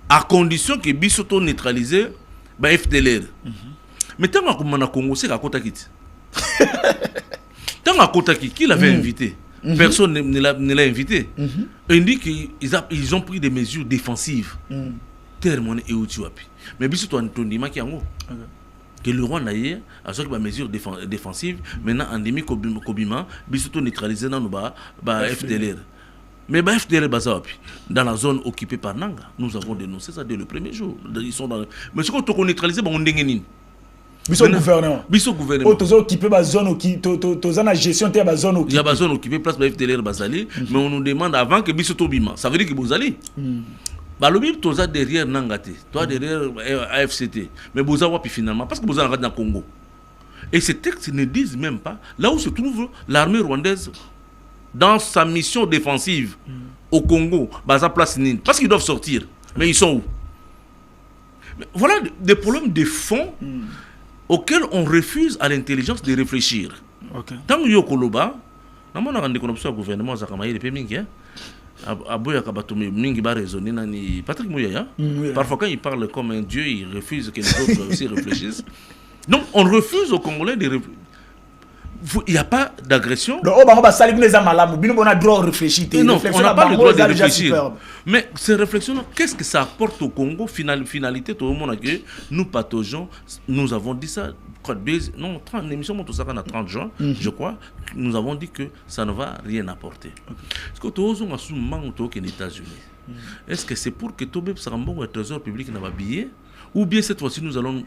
à condition que Bisoto neutralisé par FDLR. Mais tant que na Congo, c'est à Kotakit. Tant à Kotakit, qui l'avait invité? Personne ne l'a invité. Il dit qu'ils ont pris des mesures défensives. Terme et Utiwapi. Mais Bisoto Antondima qui en que le Rwanda hier a sorti des mesures défensives. Maintenant, endémique Kobima, Bisoto neutralisé dans le FDLR. Mais FDLR dans la zone occupée par Nanga, nous avons dénoncé ça dès le premier jour. Ils sont dans. Mais ce qu'on a neutralisé, on est Biso gouvernement. Biso gouvernement. Oh, tous occupé la zone occupée, tous la gestion de la zone occupée. Il y a la zone occupée, place FDLR Bazali, mais on nous demande avant que Biso Tobima. Ça veut dire que vous allez. Balobi, tu as derrière Nangate, toi derrière AFCT, mais vous avez finalement, parce que vous avez dans le Congo. Et ces textes ne disent même pas là où se trouve l'armée rwandaise dans sa mission défensive au Congo, Baza Place Nine, parce qu'ils doivent sortir. Mais ils sont où? Mais voilà des problèmes de fond auxquels on refuse à l'intelligence de réfléchir. Tant que Yokoloba, nous avons des connexions au gouvernement, Patrick Mouyaya, parfois quand il parle comme un dieu, il refuse que les autres aussi réfléchissent. Donc on refuse aux Congolais de réfléchir. Il n'y a pas d'agression. Non, on n'a pas le droit de réfléchir. Non, on n'a pas le droit de réfléchir. Mais ces réflexions, qu'est-ce que ça apporte au Congo? Finalité, tout le monde a dit, nous pataugeons, nous avons dit ça, non, l'émission monte ça 30 juin, je crois, nous avons dit que ça ne va rien apporter. Est-ce que tout le monde a souvent aux États-Unis? Est-ce que c'est pour que Tobé Sarambon, le trésor public, n'a pas billet? Ou bien cette fois-ci, nous allons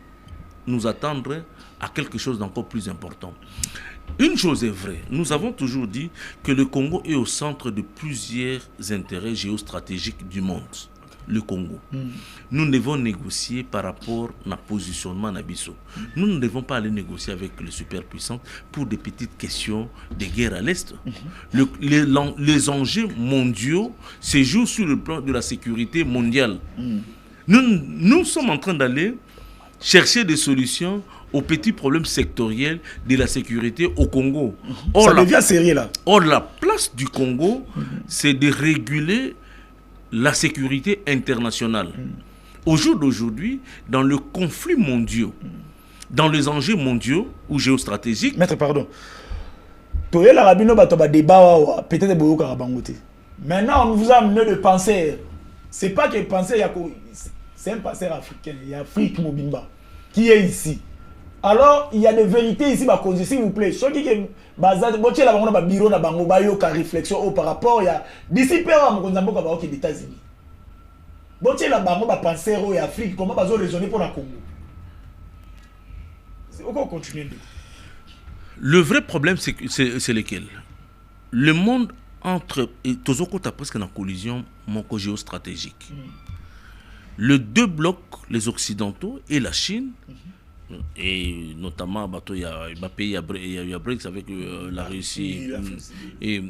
nous attendre à quelque chose d'encore plus important? Une chose est vraie, nous avons toujours dit que le Congo est au centre de plusieurs intérêts géostratégiques du monde. Le Congo. Nous devons négocier par rapport à notre positionnement Nabiso. Nous ne devons pas aller négocier avec les superpuissances pour des petites questions de guerre à l'Est. Les enjeux mondiaux se jouent sur le plan de la sécurité mondiale. Nous sommes en train d'aller chercher des solutions aux petits problèmes sectoriels de la sécurité au Congo. Ça devient sérieux là. Or, la place du Congo, c'est de réguler la sécurité internationale. Au jour d'aujourd'hui, dans le conflit mondial, dans les enjeux mondiaux ou géostratégiques... Maître, pardon. Peut-être maintenant, on vous a amené le penseur. C'est pas que le penseur, c'est un penseur africain. Il y a Afrique Mobimba qui est ici. Alors, il y a des vérités ici, s'il vous plaît. Ceux qui ont bureau réflexion par rapport à d'ici aux États-Unis. Afrique, comment raisonner pour la Congo? On va continuer. Le vrai problème, c'est lequel? Le monde entre. Tozoko a presque une collision géostratégique. Les deux blocs, les Occidentaux et la Chine, et notamment il y a BRICS avec la Russie et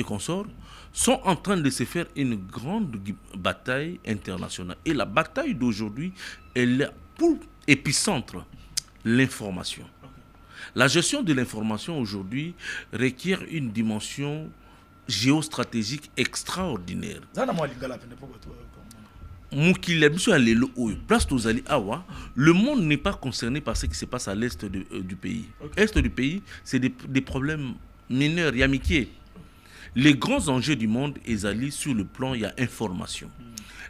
consorts, sont en train de se faire une grande bataille internationale. Et la bataille d'aujourd'hui, elle est pour épicentre l'information. La gestion de l'information aujourd'hui requiert une dimension géostratégique extraordinaire. Le monde n'est pas concerné par ce qui se passe à l'est du pays. L'est du pays, c'est des problèmes mineurs, il y a amitié. Les grands enjeux du monde, ils sur le plan, il y a information.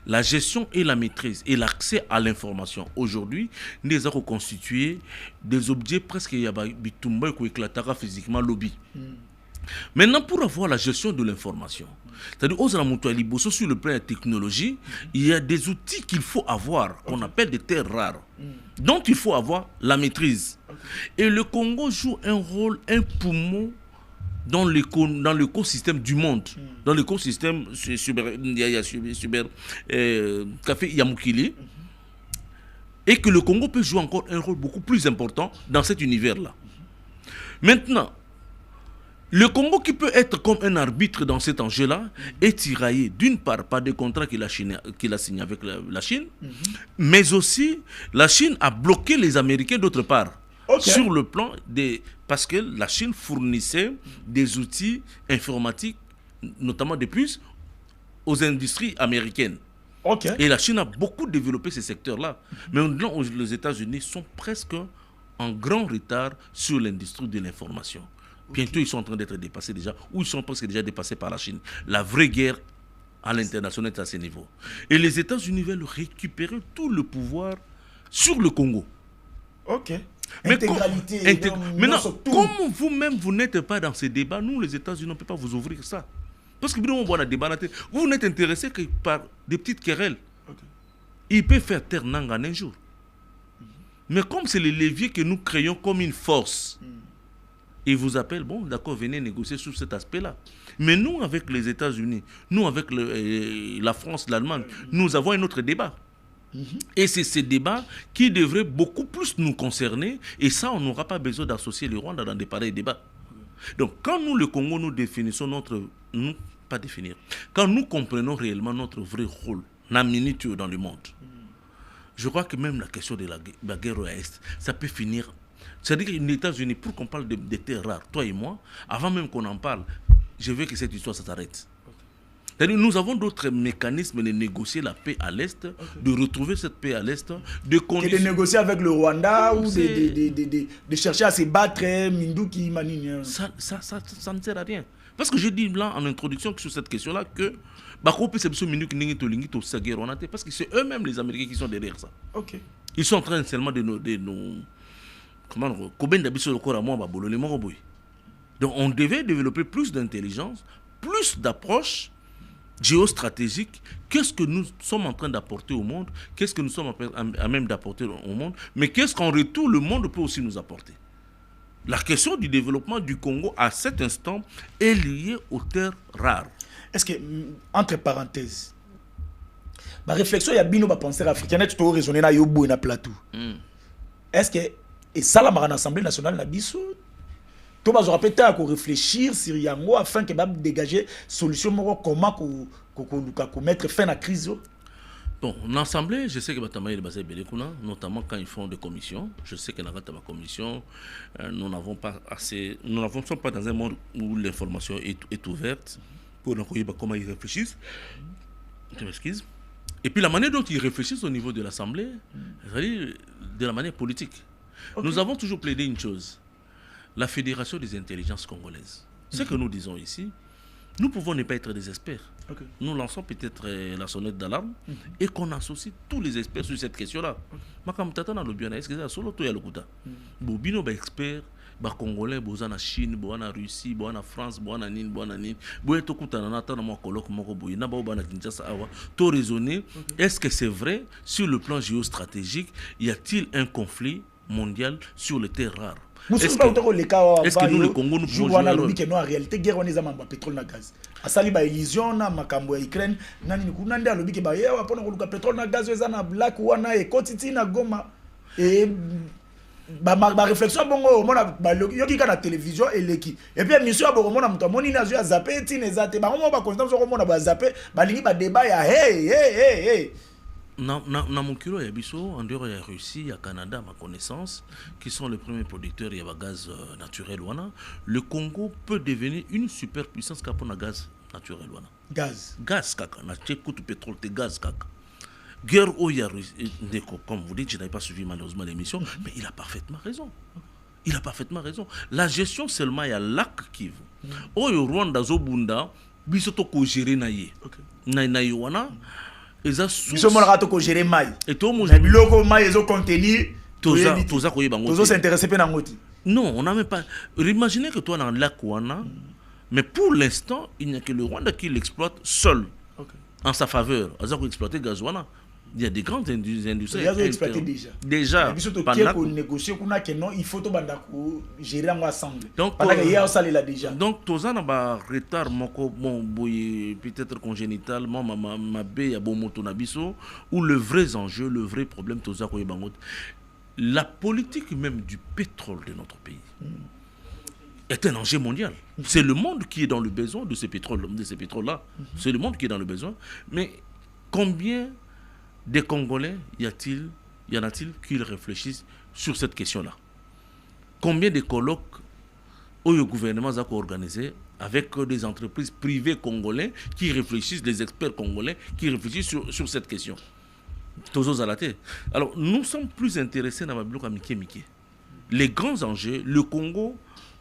La gestion et la maîtrise et l'accès à l'information. Aujourd'hui, nous avons constitué des objets presque qui éclatent physiquement lobby. Maintenant, pour avoir la gestion de l'information, c'est-à-dire sur le plan de la technologie, il y a des outils qu'il faut avoir, qu'on appelle des terres rares, dont il faut avoir la maîtrise. Et le Congo joue un rôle, un poumon dans l'écosystème du monde, dans l'écosystème Café Yamukili, et que le Congo peut jouer encore un rôle beaucoup plus important dans cet univers-là. Maintenant, le Congo qui peut être comme un arbitre dans cet enjeu-là est tiraillé d'une part par des contrats qu'il a signés avec la Chine, mais aussi la Chine a bloqué les Américains d'autre part. Sur le plan parce que la Chine fournissait des outils informatiques, notamment des puces, aux industries américaines. Et la Chine a beaucoup développé ces secteurs-là. Mais les États-Unis sont presque en grand retard sur l'industrie de l'information. Bientôt, ils sont en train d'être dépassés déjà, ou ils sont presque déjà dépassés par la Chine. La vraie guerre à l'international est à ce niveau. Et les États-Unis veulent récupérer tout le pouvoir sur le Congo. Mais maintenant, comme vous-même, vous n'êtes pas dans ces débats, nous, les États-Unis, on ne peut pas vous ouvrir ça. Parce que on voit un débat, vous n'êtes intéressé que par des petites querelles. Il peut faire taire Nanga un jour. Mais comme c'est le levier que nous créons comme une force, ils vous appellent, bon, d'accord, venez négocier sur cet aspect-là. Mais nous, avec les États-Unis, nous, avec la France, l'Allemagne, nous avons un autre débat. Et c'est ce débat qui devrait beaucoup plus nous concerner. Et ça, on n'aura pas besoin d'associer le Rwanda dans des pareils débats. Donc, quand nous, le Congo, nous définissons quand nous comprenons réellement notre vrai rôle, la minute dans le monde, je crois que même la question de la guerre à l'Est, ça peut finir. C'est-à-dire que les États-Unis, pour qu'on parle de terres rares, toi et moi, avant même qu'on en parle, je veux que cette histoire s'arrête. C'est-à-dire nous avons d'autres mécanismes de négocier la paix à l'Est, de retrouver cette paix à l'Est, de négocier avec le Rwanda ou de chercher à se battre, Minduki, Manine. Ça ne sert à rien. Parce que j'ai dit là en introduction sur cette question-là que parce que c'est eux-mêmes les Américains qui sont derrière ça. Ils sont en train seulement de nous... Donc on devait développer plus d'intelligence, plus d'approche géostratégique. Qu'est-ce que nous sommes en train d'apporter au monde? Qu'est-ce que nous sommes à même d'apporter au monde? Mais qu'est-ce qu'en retour le monde peut aussi nous apporter? La question du développement du Congo à cet instant est liée aux terres rares. Est-ce que, entre parenthèses, ma réflexion, il y a bien des penseurs africains qui ont raisonné dans Yobo et dans Plateau. Est-ce que, et ça, l'Assemblée nationale n'a pas dit, tu vas peut-être réfléchir sur Yango afin que dégager une solution comment mettre fin à la crise. Bon, l'Assemblée, je sais que notamment quand ils font des commissions, je sais que dans la commission, nous n'avons pas assez, nous ne sommes pas dans un monde où l'information est ouverte pour comment ils réfléchissent. Je m'excuse. Et puis la manière dont ils réfléchissent au niveau de l'Assemblée, c'est-à-dire de la manière politique. Nous avons toujours plaidé une chose, la Fédération des intelligences congolaises. Ce que nous disons ici, nous pouvons ne pas être des experts. Nous lançons peut-être la sonnette d'alarme et qu'on associe tous les experts sur cette question-là. Bobino ba expert, ba congolais, boza na Chine, boza na Russie, boza na France, boza na Nine, boza na Nine. Boye to kutana na tana mo kolok moko boye na ba na Kinshasa awa. To raisonner, est-ce que c'est vrai sur le plan géostratégique, y a-t-il un conflit mondial sur les terres rares? Est-ce que nous, le Congo, nous pouvons jouer en réalité, guerre, on est à pétrole et gaz. À Sali, ba illusion, na makambo ya Ukraine, nani kunande alobi ke ba yewa pona koluka pétrole na gaz eza na black wana e kotiti na Goma et ba réflexion bongo mona ba yoki ka na télévision eleki et puis émission bongo mona muto moni na zo ya zappé tine zate ba mo ba constant zo mona ba zappé ba lingi ba débat ya hey na mon kilo ya biso en dehors ya Russie, il y a Canada, à ma connaissance, qui sont les premiers producteurs de gaz naturel. Le Congo peut devenir une superpuissance pour le gaz naturel. Gaz, kaka. Na tchèque tout pétrole, te gaz, kaka. Guerre où il y a Russie, comme vous dites, je n'avais pas suivi malheureusement l'émission, mais il a parfaitement raison. Il a parfaitement raison. La gestion seulement, il y a lac Kivu. Au Rwanda, Zobunda, bisoto ko gérer naïe. Naïe wana. Ils sont morts gérer maï. Et tout le monde a biloko maï ils ont contenu. Tous s'intéressent pas à ngoti. Non, on n'a même pas. Imaginez que toi dans le lac Wana, Mais pour l'instant, il n'y a que le Rwanda qui l'exploite seul, en sa faveur. Azako exploité Gazouana. Il y a des grandes industries. Ils ont exploité déjà. Déjà. Il faut gérer ensemble. Donc, Tozana ba retard moko bon peut-être congénital, ma bé ya bon moto na biso ou le vrai enjeu, le vrai problème Tozako yebangot. La politique même du pétrole de notre pays est un enjeu mondial. C'est le monde qui est dans le besoin de ces pétroles-là. C'est le monde qui est dans le besoin. Mais combien de Congolais y en a-t-il qui réfléchissent sur cette question-là? Combien de colloques le gouvernement a organisé avec des entreprises privées congolaises qui réfléchissent, des experts congolais qui réfléchissent sur cette question? Alors, nous sommes plus intéressés dans Miki. Les grands enjeux, le Congo,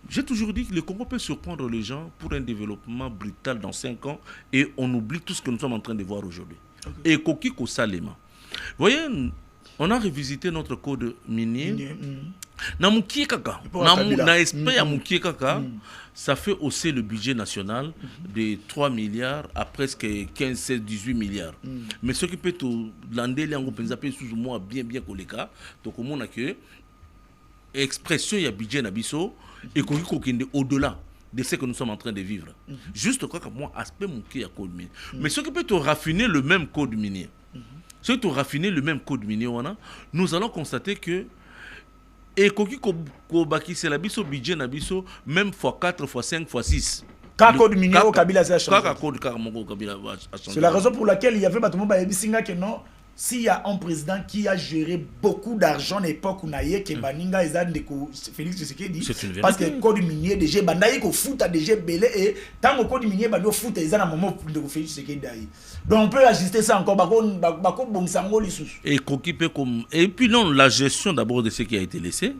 j'ai toujours dit que le Congo peut surprendre les gens pour un développement brutal dans 5 ans et on oublie tout ce que nous sommes en train de voir aujourd'hui. Et Kokiko Salema. Vous voyez, on a revisité notre code minier. Ça fait hausser le budget national de 3 milliards à presque 15, 16, 18 milliards. Mais ce qui peut tout lander, bien koleka, donc on a que expression ya budget nabiso et au-delà de ce que nous sommes en train de vivre. Juste quoi que moi aspect mon qui a code minier. Mais ce qui peut te raffiner le même code minier. Ce qui peut raffiner le même code minier, nous allons constater que et koki ko baki c'est la biso budget na biso même x4 x5 x6. Code minier au Kabila ça a changé. C'est la raison pour laquelle il y avait Batomo Bayebisinga que non. S'il y a un président qui a géré beaucoup d'argent à l'époque où Naye, que Baninga et Félix Tshisekedi, parce que le code minier, déjà, Bandaï, ko fout à déjà belé, et tant que le code minier, Bando fout à Izan à moment de Félix Tshisekedi. Donc on peut ajuster ça encore, Bako Bonsango Lissous. Et puis non, la gestion d'abord de ce qui a été laissé,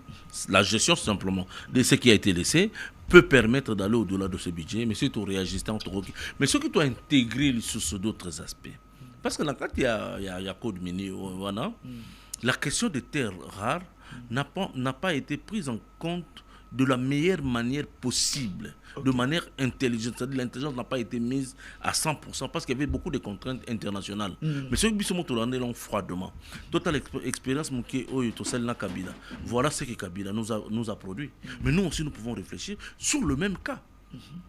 la gestion simplement de ce qui a été laissé, peut permettre d'aller au-delà de ce budget, mais surtout réajuster entre eux. Mais ce qui doit intégrer sur d'autres aspects. Parce que dans le cas, il y a code minier, la question des terres rares n'a pas été prise en compte de la meilleure manière possible, de manière intelligente. C'est-à-dire l'intelligence n'a pas été mise à 100% parce qu'il y avait beaucoup de contraintes internationales. Mais ceux qui sont l'ont froidement. Total expérience, Kabila. Voilà ce que Kabila nous a produit. Mais nous aussi, nous pouvons réfléchir sur le même cas.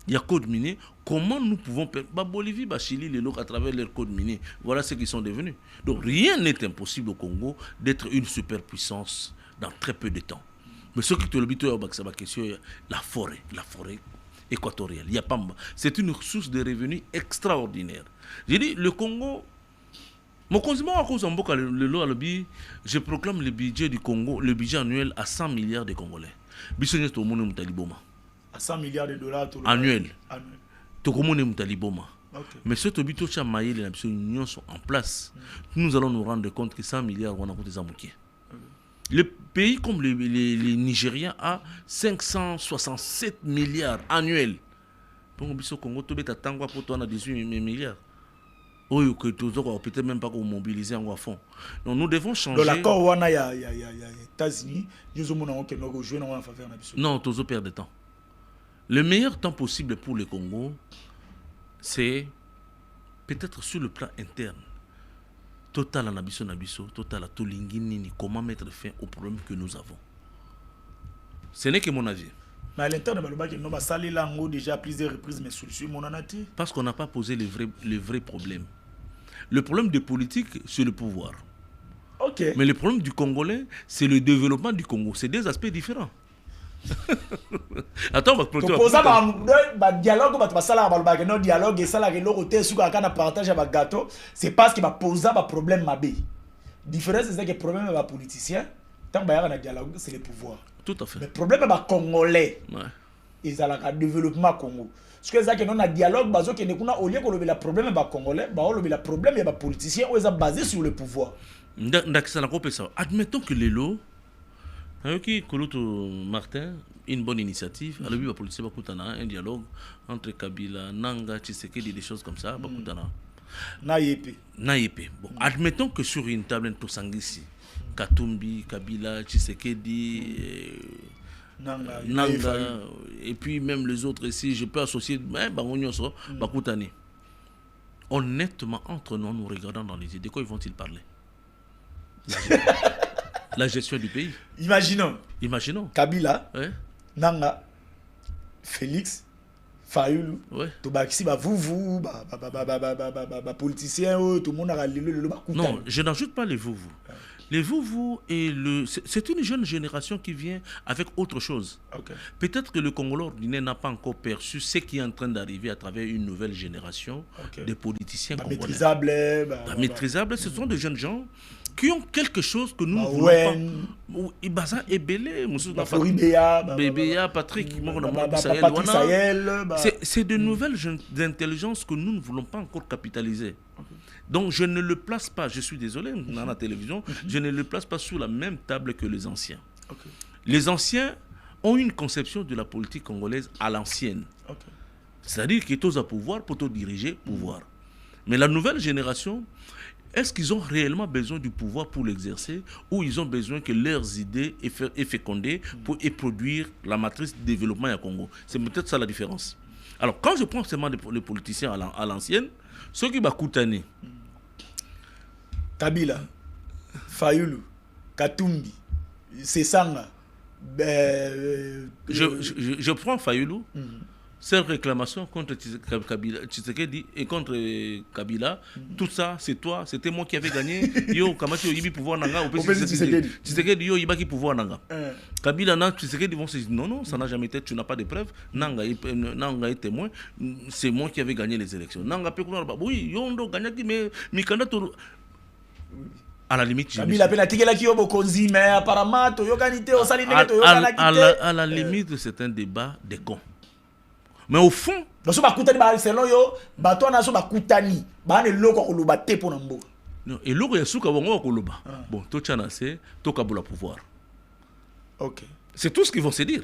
Il y a code minier. Comment nous pouvons Bolivie, Chili, les locaux à travers leur code minier. Voilà ce qu'ils sont devenus. Donc rien n'est impossible au Congo d'être une superpuissance dans très peu de temps. Mais ce qui te le dit, c'est la forêt équatoriale. Il y a Pamba. C'est une source de revenus extraordinaire. J'ai dit le Congo. Je proclame le budget du Congo, le budget annuel à 100 milliards de Congolais. À 100 milliards de dollars annuel. Mais ce tobito chamaye les nations sont en place. Nous allons nous rendre compte que 100 milliards on a des amoukiers. Le pays comme les Nigériens a 567 milliards annuels. Pour le Congo, tu as tango pour toi 18 milliards. Oh, que tu peut-être même pas mobiliser en fond. Donc nous devons changer. Dans l'accord où il y a États-Unis, nous avons joué en faveur de non, tu perds de temps. Le meilleur temps possible pour le Congo, c'est peut-être sur le plan interne. Total Nabiso, Total à Tolingini, comment mettre fin aux problèmes que nous avons. Ce n'est que mon avis. Mais à l'interne, nous avons salé l'ango déjà plusieurs reprises, mais solution, mon anati. Parce qu'on n'a pas posé les vrais problèmes. Le problème des politiques, c'est le pouvoir. Ok. Mais le problème du Congolais, c'est le développement du Congo. C'est deux aspects différents. Attends, on va proposer un dialogue, un dialogue, et ça, la partage avec gâteau, c'est parce qu'il va poser un problème. La différence, c'est que le problème est politicien. Tant qu'il y a un dialogue, c'est le pouvoir. Tout à fait. Le problème est congolais. Ils ont le développement Congo. Ce que c'est que nous un dialogue, au lieu que le problème est congolais, le problème est politicien, ou est basé sur le pouvoir. Admettons que les lots. Martin, une bonne initiative. Alors, il va policer un dialogue entre Kabila, Nanga, Tshisekedi, des choses comme ça. Naïpe. Bon, admettons que sur une table, Tosangisi, Katumbi, Kabila, Tshisekedi, Nanga, et puis même les autres ici, je peux associer, Bakutani. Honnêtement, entre nous, nous regardons dans les yeux, de quoi ils vont-ils parler? La gestion du pays. Imaginons. Kabila, ouais. Nanga, Félix, Fayulu, ouais. Tobakisi, vous, politiciens, tout le monde a le non, je n'ajoute pas les vous. Les vous et c'est une jeune génération qui vient avec autre chose. Okay. Peut-être que le Congolais ordinaire n'a pas encore perçu ce qui est en train d'arriver à travers une nouvelle génération de politiciens congolais. Maîtrisables, ce sont des jeunes gens qui ont quelque chose que nous ne voulons pas. Ibaza et Belé, Patrick, c'est de nouvelles intelligences que nous ne voulons pas encore capitaliser. Okay. Donc je ne le place pas, je suis désolé, dans la télévision, je ne le place pas sur la même table que les anciens. Okay. Les anciens ont une conception de la politique congolaise à l'ancienne. Okay. C'est-à-dire qu'ils sont à pouvoir pour te diriger, pouvoir. Mais la nouvelle génération, est-ce qu'ils ont réellement besoin du pouvoir pour l'exercer ou ils ont besoin que leurs idées aient fécondé pour produire la matrice de développement au Congo? C'est peut-être ça la différence. Alors quand je prends seulement les politiciens à l'ancienne, ceux qui Bakutani, Kabila, Fayulu, Katumbi, Sesanga. Je prends Fayulu. Cette réclamation contre Tshisekedi et contre Kabila, tout ça, c'est toi, c'était moi qui avais gagné. Yo, Kamachi, Yibi pouvoir nanga, au Tshisekedi, yo, Yibaki pouvoir nanga. Kabila, nan, Tshisekedi vont se dire non, ça n'a jamais été, tu n'as pas de preuves. Nanga est témoin, c'est moi qui avais gagné les élections. Nanga, oui, yo, on a gagné, mais Mikanda, à la limite, à la limite, c'est un débat des cons. Mais au fond, non, et l'autre est bon, tout chanacé, tout kabula pouvoir. Ok. C'est tout ce qu'ils vont se dire.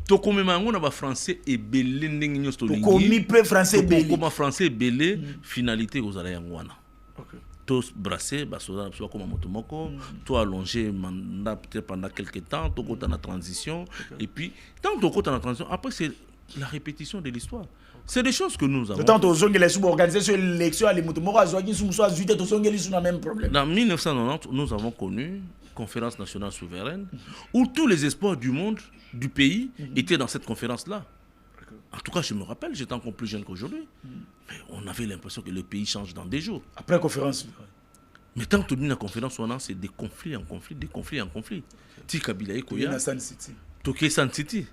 To comme mango na ba français et belé ndingi to lingi. Komi pe français belé. Comme français belé finalité aux ala yangwana. OK. Tous brassés, basoda soit comme motomoko, toi allongé mandat peut-être pendant quelques temps, tout côté en transition et puis tant tout côté en transition après c'est la répétition de l'histoire. C'est des choses que nous avons. Tant aux gens qui les organisé sur l'élection, les motomoko azoaki sous soit zuite to songeli sous le même problème. Dans 1990, nous avons connu conférence nationale souveraine où tous les espoirs du monde, du pays étaient dans cette conférence-là. En tout cas, je me rappelle, j'étais encore plus jeune qu'aujourd'hui. Mais on avait l'impression que le pays change dans des jours. Après la conférence. Mais tant que la conférence, c'est des conflits en conflits, des conflits en conflits. Ti Kabila et Koya. Toké San City.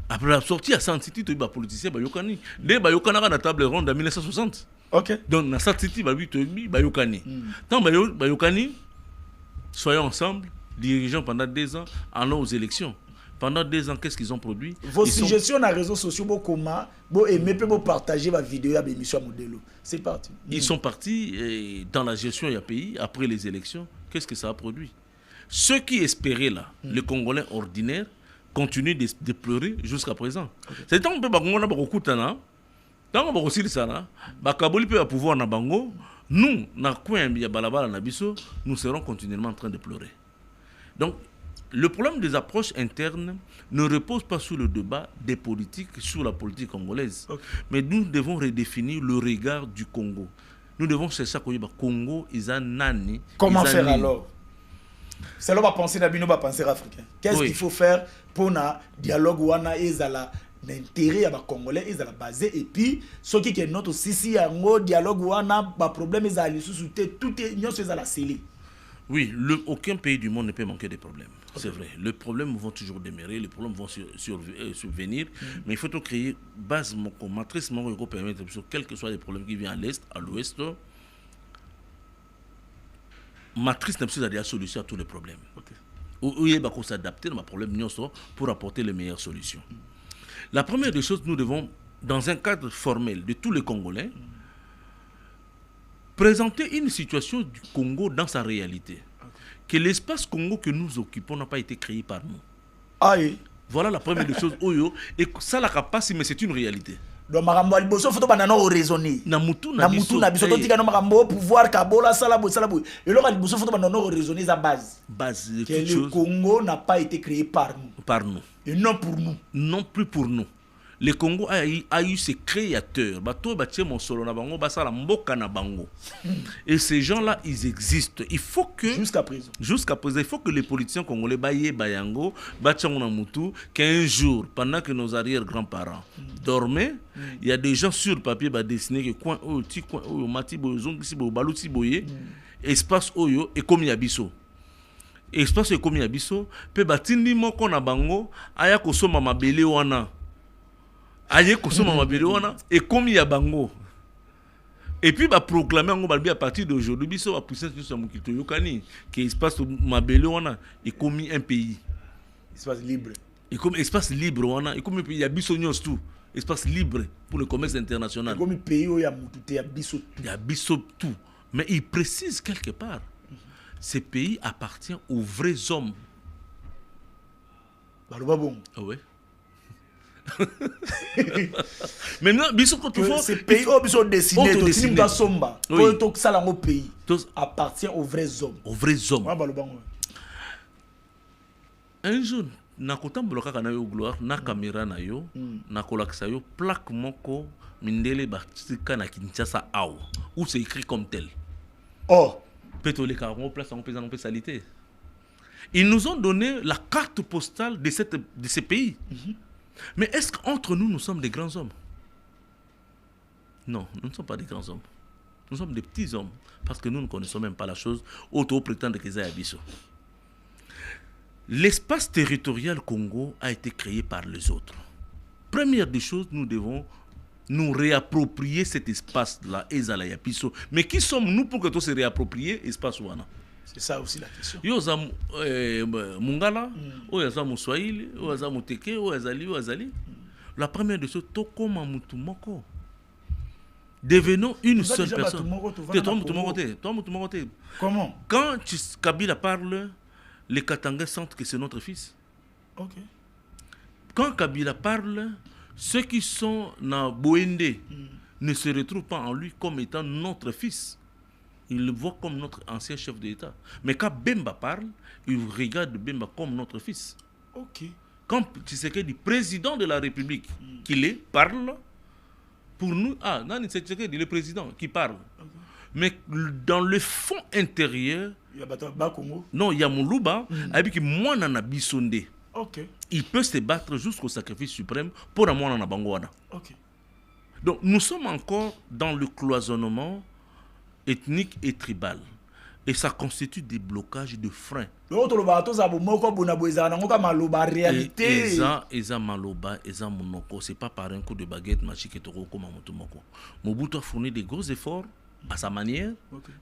Après la sortie à San City, tu as politicien Bayokani. Les Bayokana à la table ronde en 1960. Ok. Donc dans San City, Bayokani. Tant Bayokani, soyons ensemble, dirigeants pendant 2 ans, allons aux élections. Pendant 2 ans, qu'est-ce qu'ils ont produit? Vos suggestions dans les réseaux sociaux, comment vous aimez, vous partager ma vidéo à l'émission Modelo. C'est parti. Ils sont partis dans la gestion du pays après les élections. Qu'est-ce que ça a produit? Ceux qui espéraient là, les Congolais ordinaires, continuent de pleurer jusqu'à présent. C'est tant que nous avons pouvoir na bango, nous, nous serons continuellement en train de pleurer. Donc, le problème des approches internes ne repose pas sur le débat des politiques, sur la politique congolaise. Okay. Mais nous devons redéfinir le regard du Congo. Nous devons chercher à connaître le Congo, ils ont nani. Comment faire alors? C'est là qu'on va penser d'abino, va penser africain. Qu'est-ce qu'il faut faire pour un dialogue où on a l'intérêt à la Congolais, ils ont basé et puis ce qui est notre aussi un dialogue où on a un problème, ils ont sous tout est nous c'est à la scellée. Oui, aucun pays du monde ne peut manquer de problèmes. C'est vrai. Les problèmes vont toujours demeurer, les problèmes vont survenir, mais il faut créer base, matrice, qui permettre, quels que soient les problèmes qui viennent à l'est, à l'ouest, matrice n'a pas de solution à tous les problèmes. Où il faut s'adapter à problème pour apporter les meilleures solutions. La première des choses, nous devons, dans un cadre formel de tous les Congolais, présenter une situation du Congo dans sa réalité. Que l'espace Congo que nous occupons n'a pas été créé par nous. Aïe. Voilà la première des choses. Et ça, la capacité, mais c'est une réalité. Donc, marambo aliboso faut pas nano raisonner. Na mutu na biso to tika no marambo pouvoir kabola salabo. Et là aliboso faut pas nano raisonner sa base. Base de que le Congo n'a pas été créé par nous. par nous. Et non pour nous. Non plus pour nous. Le Congo a eu ses créateurs. Et ces gens-là, ils existent. Il faut que... Jusqu'à présent. Jusqu'à présent, il faut que les politiciens congolais, qu'un jour, pendant que nos arrière-grands-parents dormaient, il y a des gens sur le papier dessinés que coin mati baluti boye, espace oyo et comme yabiso. Espace et comme yabiso, pe batindi moko na bango aya kosoma mabele wana. Aye kosoma mabele wana et comme yabango. Et puis proclamer à partir d'aujourd'hui biso va puissance sur mon kilto yokani que espace mabele wana et comme un pays. Espace libre. Et comme espace libre wana et comme il y a biso nyos tout. Espace libre pour le commerce international. Comme pays où il y a mututé, il y a biso tout. Mais il précise quelque part, ce pays appartient aux vrais hommes. Bah, bon. Ah ouais. Maintenant, biso quand tu vois ces pays où ils sont dessinés, tout somba, tout ça là au pays appartient aux vrais hommes. Aux vrais hommes. Ouais, bah, bon. Un jour, na kotambola kaka na yo gloire na caméra na yo na kolakisa yo plaque moko mindele batika na Kinshasa aw où c'est écrit comme tel. Oh, pétole caron place en pesant en spécialité. Ils nous ont donné la carte postale de ces pays. Mais est-ce qu'entre nous sommes des grands hommes? Non, nous ne sommes pas des grands hommes. Nous sommes des petits hommes parce que nous ne connaissons même pas la chose auto prétendre qu'ils aient abisso. L'espace territorial Congo a été créé par les autres. Première des choses, nous devons nous réapproprier cet espace-là, Ezala Yapiso. Mais qui sommes-nous pour que tout se réapproprie l'espace Wana? C'est ça aussi la question. Yoza Mungala, Oyaza Mouswahili, Oyaza Muteke, Oyazali. La première des choses, Tokoma Mutumoko. Devenons une seule personne. Toi, comment? Quand Kabila parle, les Katangais sentent que c'est notre fils. Okay. Quand Kabila parle, ceux qui sont dans Boende ne se retrouvent pas en lui comme étant notre fils. Ils le voient comme notre ancien chef d'État. Mais quand Bemba parle, ils regardent Bemba comme notre fils. Okay. Quand Tshisekedi, président de la République, qu'il est, parle, pour nous, Nani Tshisekedi, le président qui parle. Okay. Mais dans le fond intérieur, il y a Bata Congo. Non, il y a Moulouba, avec moi nana bisonde. Okay. Il peut se battre jusqu'au sacrifice suprême pour moi nana bangwana. Okay. Donc nous sommes encore dans le cloisonnement ethnique et tribal. Et ça constitue des blocages de freins. Eza maloba, eza monoko. C'est pas par un coup de baguette magique et toro comme Motumoko. Mobutu a fourni des gros efforts à sa manière,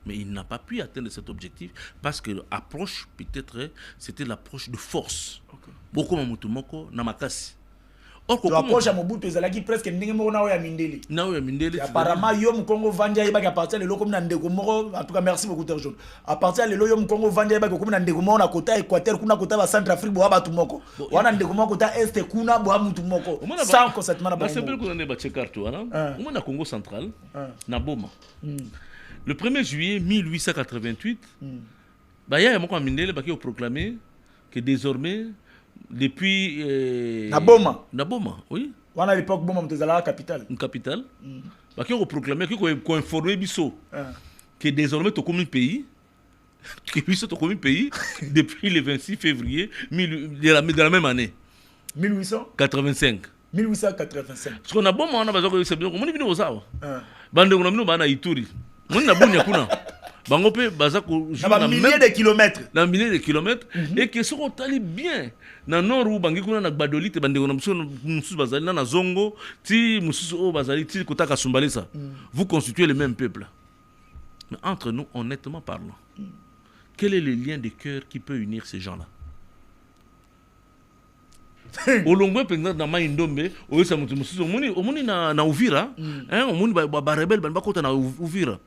mais il n'a pas pu atteindre cet objectif parce que l'approche, peut-être, c'était l'approche de force. Beaucoup de Motumoko, Namakasi. L'approche à Mobutu ezalaki presque ndenge moko na oya mindele. Na oya mindele. Apparemment yo Mkongo vanja yeba à partir de lo comme na ndeko moko. En tout cas merci beaucoup Terjon. À partir de lo yo Mkongo vanja yeba comme na ndeko moko na kota Équateur kuna kota ba Centrafrique bo abatu moko. Wana ndeko moko kota Est kuna bo amutu moko. Sans consentement na ba. C'est peu qu'on ba chekarto wana. On na Congo central na Boma. Le 1er juillet 1888 ba ya moko mindele ba qui ont proclamé que désormais depuis Naboma, oui. On a l'époque Boma Mtezala capitale. Une capitale. Bah qui ont proclamé qui ont informé biso que désormais to comme un pays que biso to comme un pays depuis le 26 février de la même année 1885. Parce qu'on a Boma on a besoin que c'est bien comment vient aux ça. Bande on a mis bana Ituri. On na bunya kuna. Bangope bazako na milliers de kilomètres. Dans milliers de kilomètres et que ce qu'on allait bien na nord où bangi kuna na Badolite bande on mususu bazali na Zongo ti mususu o bazali ti kotaka Sumbalesa. Vous constituez le même peuple. Mais entre nous honnêtement parlant, quel est le lien de cœur qui peut unir ces gens-là? Olongwe pendant na Maindombe oyesa mutu mususu omoni na Uvira hein omoni ba rebelle ba kota na Uvira.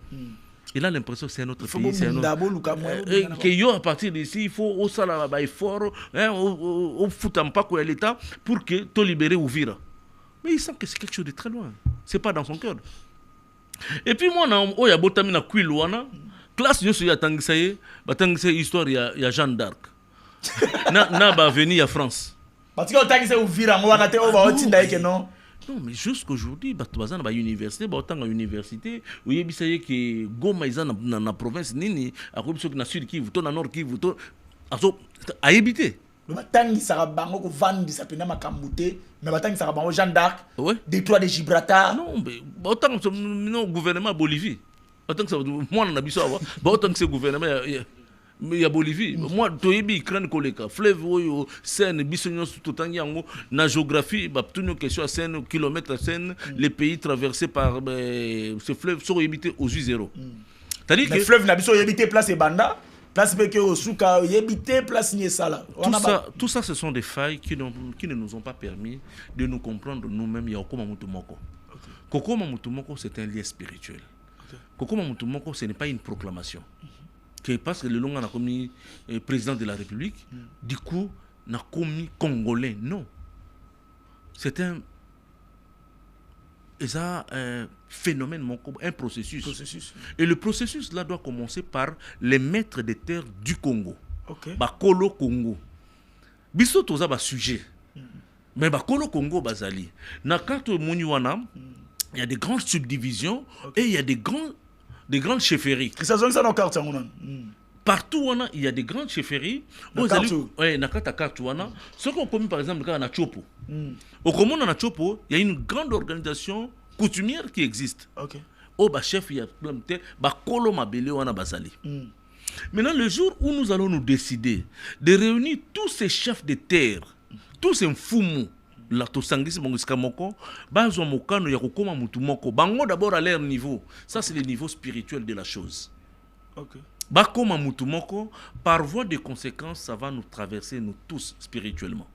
Il a l'impression que c'est un autre pays. C'est un autre... Et que à partir d'ici, il faut au salaire fort, au foutampa quoi l'État pour que tout libérer Ouvira. Mais il sent que c'est quelque chose de très loin. C'est pas dans son cœur. Et puis moi, il y a botami na Kwiluana, classe nous sur Tangisaye, Tangisaye histoire il y a Jeanne d'Arc. Na ba venir à France. parce que autant que c'est ouvrir on va te non. Non, mais jusqu'aujourd'hui, bazana ba université, ba autant à université, où il y a que Goma ils dans la province nini, à quoi que na sud qui vous na nord qui vous à habiter. Le matin ça va bango ko vendre ça pena makambute, mais matin ça va bango Jeanne d'Arc, ouais. Détroit de Gibraltar. Non, mais autant que non gouvernement Bolivie. Autant que ça moi on a biso avoir, autant que c'est gouvernement mais il y a Bolivie. Moi, Toyebi, Ukraine, Koleka, fleuve, Seine, Bissonnion, tout en yango, na géographie, toutes nos questions à Seine, kilomètres à Seine, les pays traversés par ce fleuve sont habités aux U0. C'est-à-dire que. Le fleuve n'a pas habité place et Banda, place Beke au Souka, habité place Niesala. Tout ça, ce sont des failles qui ne nous ont pas permis de nous comprendre nous-mêmes. Yoko Mamutumoko. Koko Mamutumoko, c'est un lien spirituel. Koko Mamutumoko, ce n'est pas une proclamation. Parce que le long on a commis président de la République, du coup, on a commis Congolais. Non. C'est un phénomène, un processus. Et le processus là doit commencer par les maîtres des terres du Congo. Bakolo Congo. Biso toza ba sujet. Mais Bakolo Congo bazali. Na carte Muniwana, il y a des grandes subdivisions et il y a des grandes chefferies. Partout il y a des grandes chefferies. Oui, na carte ce qu'on commis par exemple na Chopo. Au Congo na Chopo, il y a une grande organisation coutumière qui existe. Chef il y a Kolo Mabele wana bazali. Maintenant le jour où nous allons nous décider de réunir tous ces chefs de terre, tous ces mfumu la tosangisi bongisika moko bazo mokano ya kokoma mutu moko bango d'abord à leur niveau, ça c'est le niveau spirituel de la chose. Bakoma mutu moko par voie de conséquence ça va nous traverser nous tous spirituellement.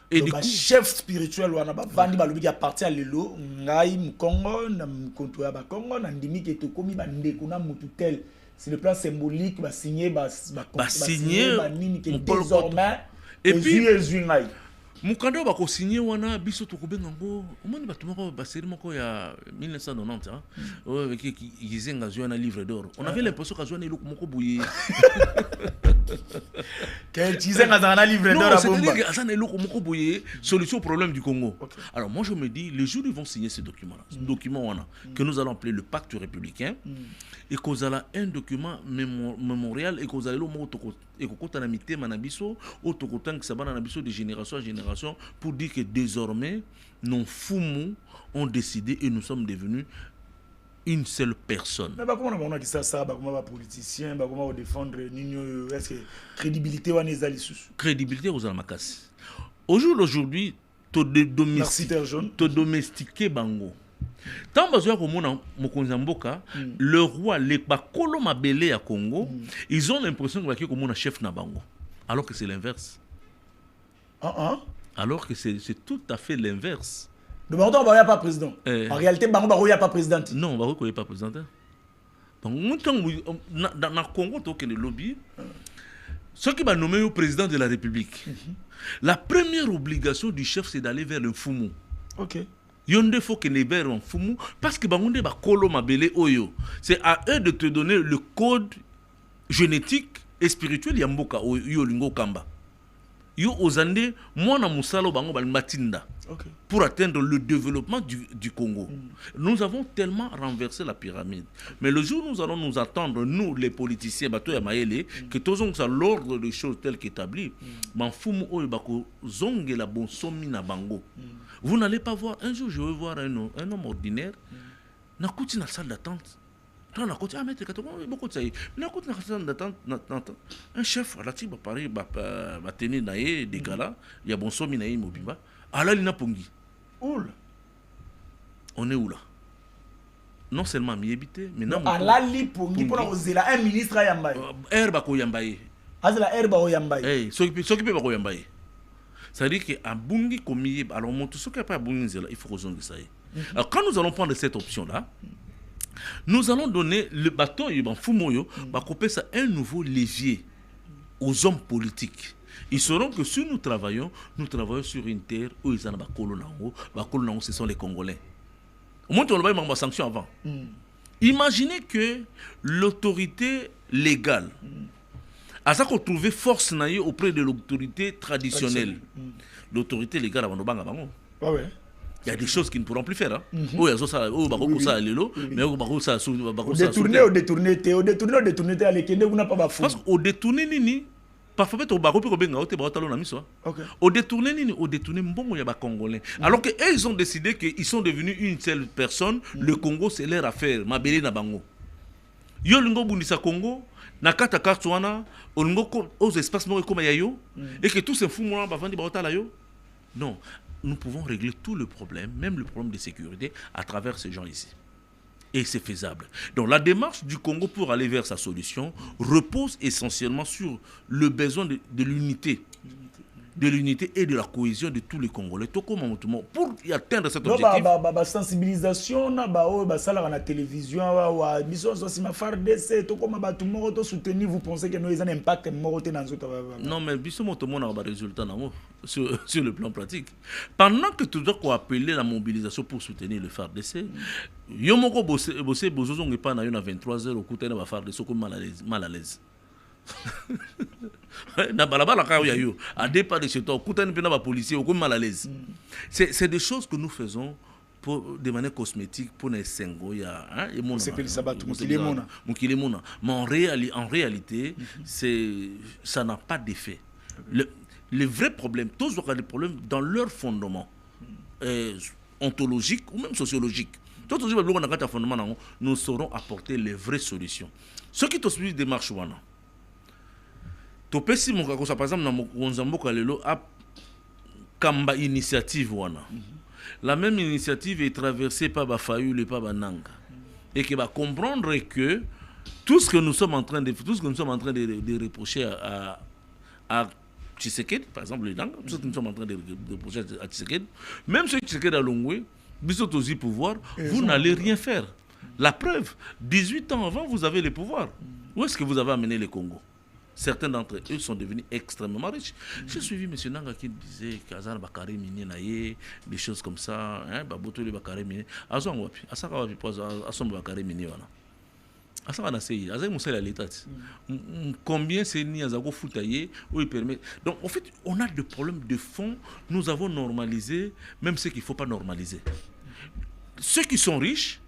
Et du coup chef spirituel wana ba vandi ba lobi appartient à lelo ngai mukongo na mkonto ya ba Congo na ndimi ke to komi ba ndeko na mutu tel, c'est le plan symbolique ba signer ba signer ba nini ke désormais et puis Mukando bako signé wana biso to kobenga ngo omoni bato moko ba série moko ya 1990 avec Gizenga Zwana livre d'or. On avait l'impression que Zwana eloko moko boye. Que Gizenga Zwana livre d'or à bomba. C'est-à-dire que Zwana eloko moko boye solution au problème du Congo. Alors moi je me dis les jours ils vont signer ce document là. Ce document wana que nous allons appeler le pacte républicain et qu'on a un document mémorial et qu'on a le mot et qu'on a mis manabiso au tokotan que ça va na biso de génération en génération pour dire que désormais nos Fumu ont décidé et nous sommes devenus une seule personne. Mais comment on a dit ça comment va politicien comment défendre est-ce que crédibilité ou crédibilité aux almakasi. Aujourd'hui to domestiquer bango. Tant besoin comme Mokonzamboka, le roi les bakolo mabele à Congo, ils ont l'impression que comme on a chef na bango, alors que c'est l'inverse. Alors que c'est tout à fait l'inverse. Le Bango il n'y a pas président. En réalité, Bango il n'y a pas président. Non, Bango il n'y a pas président. Dans le Congo, il y a des lobbies. Ceux qui vont nommer le président de la République, la première obligation du chef, c'est d'aller vers le Fumu. Yonde faut que les vers en Fumu, parce que Bango ba kolo mabele oyo. C'est à eux de te donner le code génétique et spirituel yamboka oyo lingo kamba. Yo ozande mwana musalo bango balmatinda pour atteindre le développement du Congo. Nous avons tellement renversé la pyramide. Mais le jour où nous allons nous attendre, nous les politiciens, bato ya maele, que tous ont l'ordre des choses telles qu'établies, banfumu oyo bako zonge la bonsomi na bango. Vous n'allez pas voir, un jour je vais voir un homme ordinaire, na kuti na salle d'attente. Un chef à la tibre Paris va tenir des galas, il y a bon somme naïe mobimba. Alors il n'a pongi. On est où là? Non seulement m'y habiter, mais non. Allah li pongi pour un ministre à Yambaye. Herba ko Yambaye. Azla herba o Yambaye. Eh, ce qui peut pas Yambaye. Ça veut dire que à Bungi commis, alors mon tout ce qui a pas Bungi il faut que ça. Alors quand nous allons prendre cette option là. Nous allons donner le bâton ça un nouveau levier aux hommes politiques. Ils sauront que si nous travaillons sur une terre où ils en ont ce sont les Congolais. Au moins, on va avoir sanction avant. Imaginez que l'autorité légale À ça qu'on trouvait force naïe auprès de l'autorité traditionnelle. L'autorité légale avant de banga bango. Ah ouais. Il y a des choses qu'ils ne pourront plus faire. Hein. Oh, il y a ça, oh, bako ça lelo, mais oh, bako ça, au détourné, vous n'avez pas bafou. Parce qu'au détourné nini, parfois peut-être au bako peut benga, au te bako talon amiso. Au détourné nini, au détourné mbongo ya ba congolais. Alors que eux ils ont décidé qu'ils sont devenus une seule personne. Le Congo c'est leur affaire. Mabele na bango. Yo lingo bundisa Congo. Nakata kartuana, olingo aux espaces morts comme yayo, et que tous ces fous moulins bavandi baotala yo. Non, nous pouvons régler tout le problème, même le problème de sécurité, à travers ces gens ici. Et c'est faisable. Donc la démarche du Congo pour aller vers sa solution repose essentiellement sur le besoin de l'unité. De l'unité et de la cohésion de tous les Congolais. Tout comme pour atteindre cet objectif. La sensibilisation, la télévision, soutenir, vous pensez que nous avons un impact non, mais biso moto mona ba résultat sur le plan pratique. Pendant que tu dois appeler la mobilisation pour soutenir le FARDC, yo moko bossé bozozo ngepa na yo na 23h au côté na ba FARDC comme mal à l'aise. Na balabala ka ya yo à départ de chez toi au na ba policier au comme mal à l'aise. C'est des choses que nous faisons pour de manière cosmétique pour les sengo ya hein et mon mais en réalité ça n'a pas d'effet. Le vrai problème, tous ont des problèmes dans leur fondement ontologique ou même sociologique. Nous saurons apporter les vraies solutions. Ce qui te suit démarche wana topesi mon kako par exemple na Mozambique lelo a kamba initiative wana. La même initiative est traversée par Bafayoul et par Bananga. Et qui va comprendre que tout ce que nous sommes en train de reprocher à Tshisekedi, par exemple le Nanga, tout ce que nous sommes en train de reprocher à Tshisekedi, même ceux qui Tshisekedi a Longwe, bisous aussi pouvoir, vous n'allez rien faire. La preuve, 18 ans avant, vous avez le pouvoir. Où est-ce que vous avez amené le Congo? Certains d'entre eux sont devenus extrêmement riches. J'ai suivi M. Nanga qui disait Kazan Bakare Minier Naye, des choses comme ça, hein, Baboto le Bakare Minier. Azon Wapi, Asaka Wapi, Asom Bakare Minier. Asaka Nasei, Azak Moussel à l'État. Combien c'est ni Azago Foutaye, où il permet. Donc en fait, on a des problèmes de fond. Nous avons normalisé, même ce qu'il ne faut pas normaliser. Ceux qui sont riches,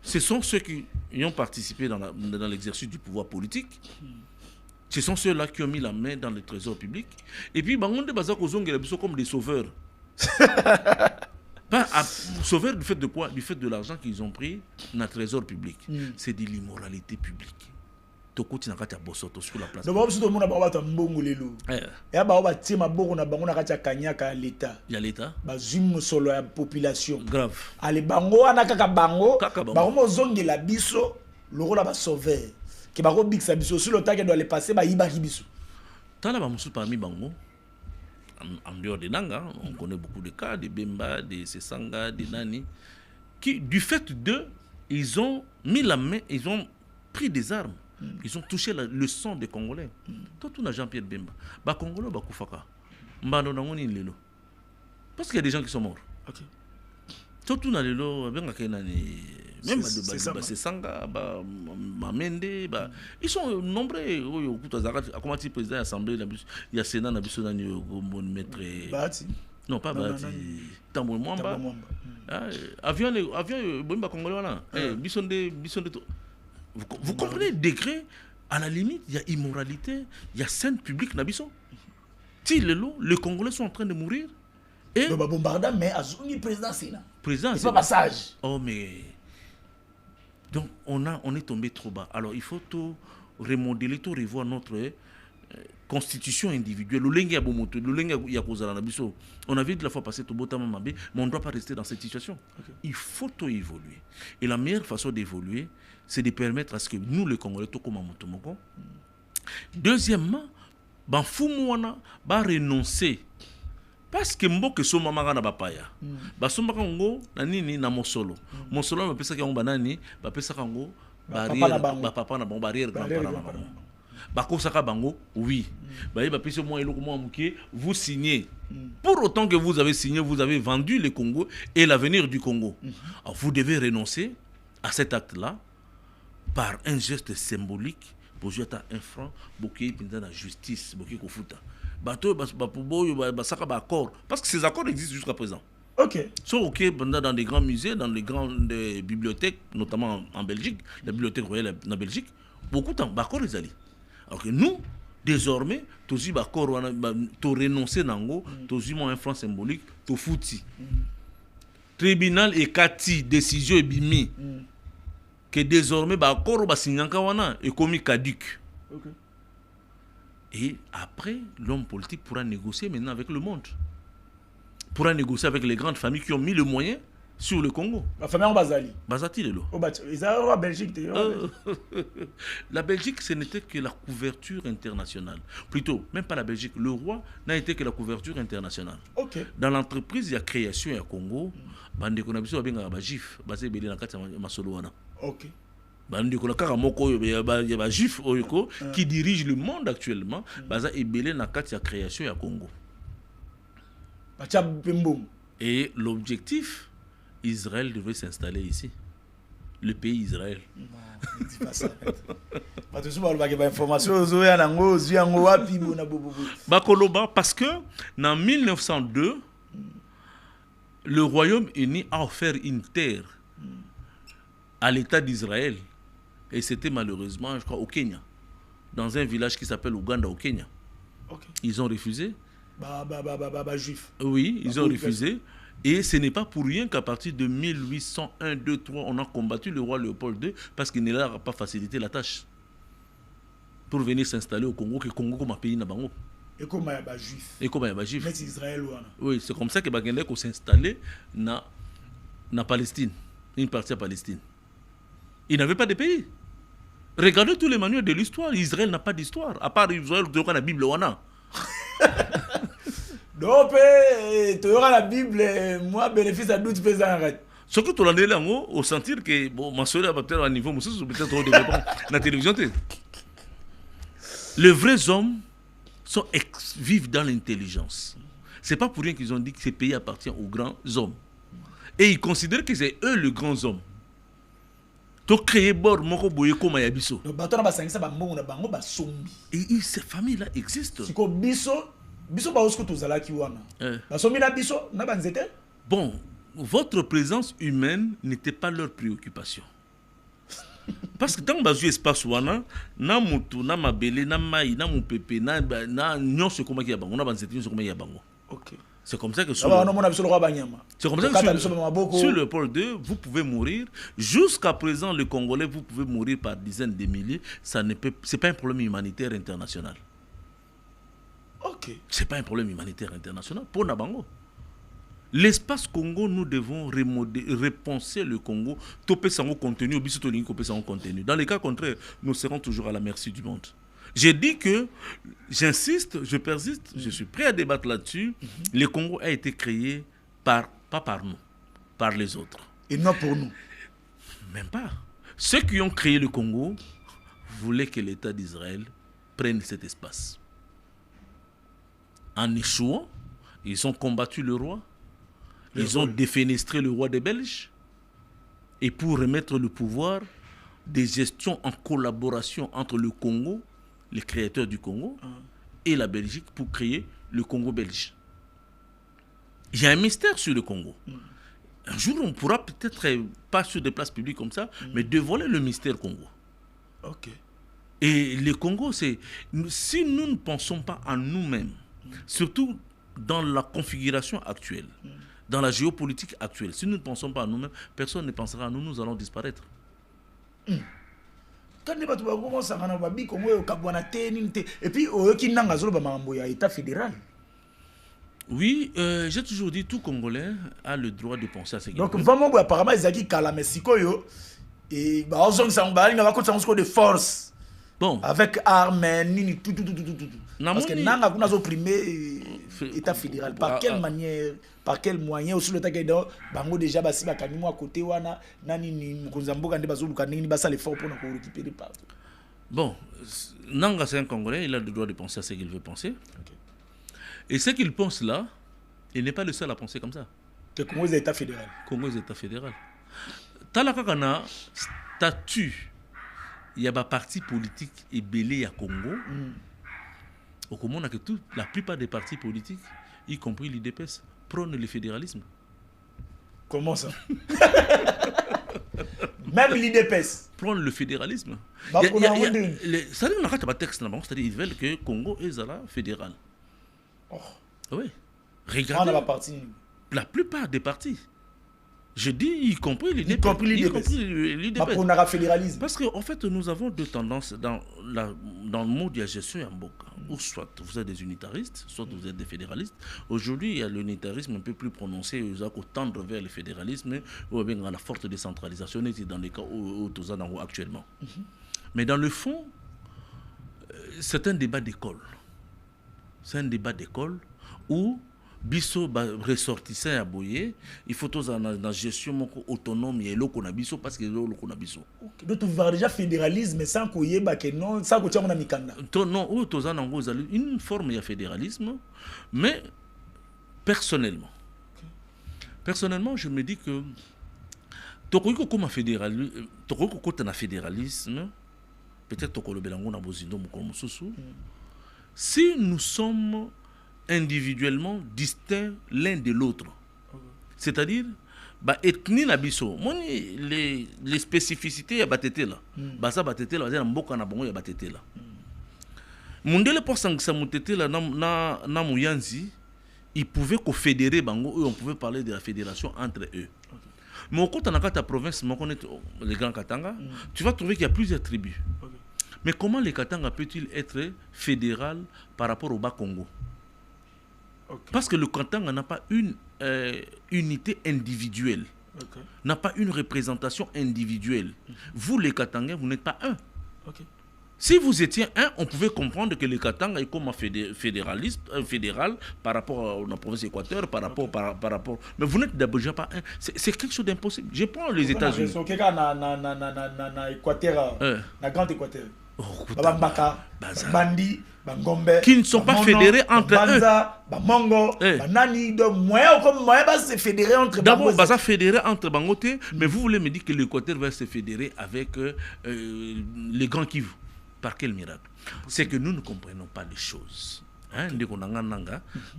ce sont ceux qui ont participé dans l'exercice du pouvoir politique. Ce sont ceux-là qui ont mis la main dans le trésor public. Et puis, Bangonde Bazak Ozong sont comme des sauveurs. Sauveurs du fait de quoi? Du fait de l'argent qu'ils ont pris dans le trésor public. C'est de l'immoralité publique. Toko Tinakata Bosoto sur la place. Donc, tout le monde a pas mbongo lelo. Et ba ba tima boko na bango na kata kanyaka l'État. Il y a l'État. Ba zum solo la population. Grave. Ale bango ana kaka bango. Bango mozongela biso loko la ba sauveur. Qui va big sabiso sur le temps qu'il doit les passer, bah il va ribiso. Tant là, bah parmi bango, en dehors des Nanga, on connaît beaucoup de cas, de Bemba, de Sesanga, de Nani, qui du fait d'eux, ils ont mis la main, ils ont pris des armes, ils ont touché le sang des Congolais. Toi, tu n'as Jean-Pierre Bemba, bah Congolais, bah Koufaka, mbano nangoni lelo, parce qu'il y a des gens qui sont morts. Toi, tu n'as lelo, ben nani. Même c'est Sanga, Mamende, ils sont nombreux. Comment tu président de l'Assemblée, il y a Sénat, maître. Non, pas Bati. Tambour Mwamba. Avion, Congolais, vous comprenez, degré, à la limite, il y a immoralité, il y a scène publique, les Congolais sont en train de mourir. Et. Le bombardement, mais à Zuni, président Sénat. Président, c'est pas passage. Oh, mais. Donc, on est tombé trop bas. Alors, il faut tout remodeler, tout revoir notre constitution individuelle. On a vu de la fois passer tout beau temps, mais on ne doit pas rester dans cette situation. Il faut tout évoluer. Et la meilleure façon d'évoluer, c'est de permettre à ce que nous, les Congolais, tout comme Motomoko. Deuxièmement, Fumouana va renoncer. Parce que mboke so mama na bapaya ba so maka ngo na nini na mosolo mosolo ba pesa ka ngo banani ba pesa ka ngo barrière ba papa na bon barrière grand parent na bango ba ko saka bango oui ba ba pesa moi eloko moi mukie vous signez pour autant que vous avez signé vous avez vendu le Congo et l'avenir du Congo. Alors vous devez renoncer à cet acte là par un geste symbolique bozwi ata 1 franc bokei mpenza na justice bokei kofuta bato bapoboyo basaka baaccord parce que ces accords existent jusqu'à présent. Ok. So ok, dans des grands musées, dans les grandes bibliothèques, notamment en Belgique, la bibliothèque royale en Belgique, beaucoup de temps, d'accord les alliés. Alors que nous, désormais, tous d'accord, tu renoncer nango, tous un franc symbolique, tu fouti. Tribunal et kati décision et bimi que désormais d'accord ba sinyanka wana est commis caduc. Ok. Et après, l'homme politique pourra négocier maintenant avec le monde. Pourra négocier avec les grandes familles qui ont mis le moyen sur le Congo. La famille en Bazali. Bazati Lelo. La Belgique. La Belgique, ce n'était que la couverture internationale. Plutôt, même pas la Belgique. Le roi n'a été que la couverture internationale. Ok. Dans l'entreprise, il y a création et Congo. Bande konabiso babenga ba jif, basé belé na kati masolo wana. Ok. Bande konaka moko ya ba jif oyoko qui dirige le monde actuellement, baza ebelé na kati ya création et Congo. Et l'objectif, Israël devait s'installer ici. Le pays Israël. Non, ne dis pas ça. Parce que en 1902, le Royaume-Uni a offert une terre à l'État d'Israël. Et c'était malheureusement, je crois, au Kenya. Dans un village qui s'appelle Ouganda, au Kenya. Okay. Ils ont refusé. Juif. Oui, ils ont refusé. Et ce n'est pas pour rien qu'à partir de 1801, 2, 3, on a combattu le roi Léopold II parce qu'il ne leur a pas facilité la tâche. Pour venir s'installer au Congo, que le Congo comme un pays n'a pas. Et comme il y a juif. Et comme il y a juif. Mais c'est Israël. Oui, c'est comme ça que Bagende s'est installé dans Palestine, une partie de Palestine. Il n'avait pas de pays. Regardez tous les manuels de l'histoire. Israël n'a pas d'histoire. À part Israël, tu as la Bible. Donc, tu auras la Bible, moi, bénéfice à doute, fais arrête. Ce que tu as dit là, au sentir que bon, ma soeur a peut-être un niveau, mais c'est peut-être trop développant dans la télévision. Les vrais hommes vivent dans l'intelligence. C'est pas pour rien qu'ils ont dit que ce pays appartient aux grands hommes. Et ils considèrent que c'est eux les grands hommes. Tu créé bord moko boye comme yabiso. Le bateau na basangisa ba mbongo na bango ba sombi. Et ces familles là existent. Siko biso ba osko tozala ki wana. Ba sombi na biso na banzete. Bon, votre présence humaine n'était pas leur préoccupation. Parce que dans bazu espace wana na mutu na mabele na mai na mupepe na nyonso koma ki ya bango na banzete nyonso koma ya bango. OK. C'est comme ça que sur le Léopold II, vous pouvez mourir. Jusqu'à présent, les Congolais, vous pouvez mourir par dizaines de milliers. Ce n'est pas un problème humanitaire international. Ok. Ce n'est pas un problème humanitaire international pour Nabango. L'espace Congo, nous devons repenser le Congo. Dans les cas contraires, nous serons toujours à la merci du monde. J'ai dit que, j'insiste, je persiste, je suis prêt à débattre là-dessus. Le Congo a été créé pas par nous, par les autres. Et non pour nous. Même pas. Ceux qui ont créé le Congo voulaient que l'État d'Israël prenne cet espace. En échouant, ils ont combattu le roi. Ils ont défenestré le roi des Belges. Et pour remettre le pouvoir, des gestions en collaboration entre le Congo, les créateurs du Congo, et la Belgique pour créer le Congo belge. Il y a un mystère sur le Congo. Un jour, on pourra peut-être, pas sur des places publiques comme ça, mais dévoiler le mystère Congo. Ok. Et le Congo, c'est... Si nous ne pensons pas en nous-mêmes, surtout dans la configuration actuelle, dans la géopolitique actuelle, si nous ne pensons pas en nous-mêmes, personne ne pensera à nous, nous allons disparaître. Et puis, l'État fédéral. Oui, j'ai toujours dit tout Congolais a le droit de penser à ce qu'il veut. Donc, vraiment, apparemment, ils ont dit et de force. Bon. Avec armes, tout. Parce que nous avons opprimé l'État fédéral. Par quelle manière, par quel moyen, aussi le temps que déjà à côté, bon, Nanga c'est un Congolais, il a le droit de penser à ce qu'il veut penser. Okay. Et ce qu'il pense là, il n'est pas le seul à penser comme ça. Le Congo est État fédéral. Congo est État fédéral. Talakakana statut il y a des partis politiques et belés à Congo. Au Congo, on a que la plupart des partis politiques, y compris l'IDPS, prônent le fédéralisme. Comment ça? Même l'IDPS prône le fédéralisme. C'est-à-dire qu'ils veulent que le Congo est fédéral. Oh. Oui. Regardez. La plupart des partis. Je dis, y compris l'IDPS. Fédéralisme. Parce qu'en fait, nous avons deux tendances dans le mode de la gestion en Mboka. Ou soit vous êtes des unitaristes, soit vous êtes des fédéralistes. Aujourd'hui, il y a l'unitarisme un peu plus prononcé, ils ont tendre vers le fédéralisme, ou bien à la forte décentralisation, dans les cas où nous sommes actuellement. Mais dans le fond, c'est un débat d'école. C'est un débat d'école où biso ressortissant à boyer, il faut tous dans gestion autonome et l'eau qu'on a biso parce que l'eau qu'on a biso. Donc tu vas déjà fédéralisme sans qu'on y ait que non, sans qu'on tienne mon mikanda. Non, ou tous en ango une forme de fédéralisme, mais personnellement, je me dis que toko comme fédéralisme, toko comme fédéralisme, peut-être toko le belango na bozindo mukolo mususu. Si nous sommes individuellement distincts l'un de l'autre, c'est-à-dire ethnie na biso les spécificités ya batete là basa batete là na mboka na bango ya batete là mundele pour sangisa mutete là na muyanzi ils pouvaient confédérer bango, on pouvait parler de la fédération entre eux. Mais au côté de ta province, les grands Katanga, tu vas trouver qu'il y a plusieurs tribus. Mais comment les Katanga peut-il être fédéral par rapport au Bas-Congo? Parce que le Katanga n'a pas une unité individuelle, n'a pas une représentation individuelle. Vous, les Katangais, vous n'êtes pas un. Si vous étiez un, on pouvait comprendre que le Katanga est comme un fédéral par rapport à la province d'Équateur, par rapport. Mais vous n'êtes déjà pas un. C'est quelque chose d'impossible. Je prends les États-Unis. Na Grand Équateur. Bambaka, Bandi, Bangombe, qui ne sont pas fédérés entre eux. Bamongo, Banani, donc moyen comme moyen va se fédérer entre. D'abord, va se fédérer entre Bangote, mais vous voulez me dire que l'Équateur va se fédérer avec les grands Kivu. Par quel miracle? C'est que nous ne comprenons pas les choses.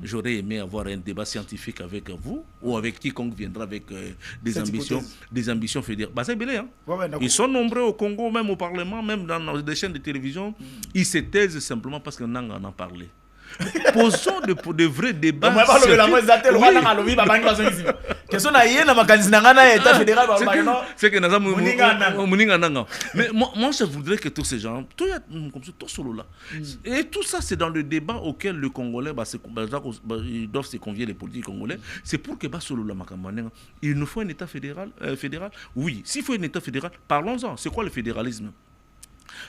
J'aurais aimé avoir un débat scientifique avec vous ou avec quiconque viendra avec des ambitions fédérales. Ils sont nombreux au Congo, même au Parlement, même dans des chaînes de télévision. Ils se taisent simplement parce que Nanga en a parlé. Posons de vrais débats. C'est que mais moi je voudrais que tous ces gens, tout solo là, et tout ça c'est dans le débat auquel le Congolais ils doivent se convier, les politiques congolais. C'est pour que il nous faut un État fédéral. Oui, s'il faut un État fédéral, parlons-en. C'est quoi le fédéralisme?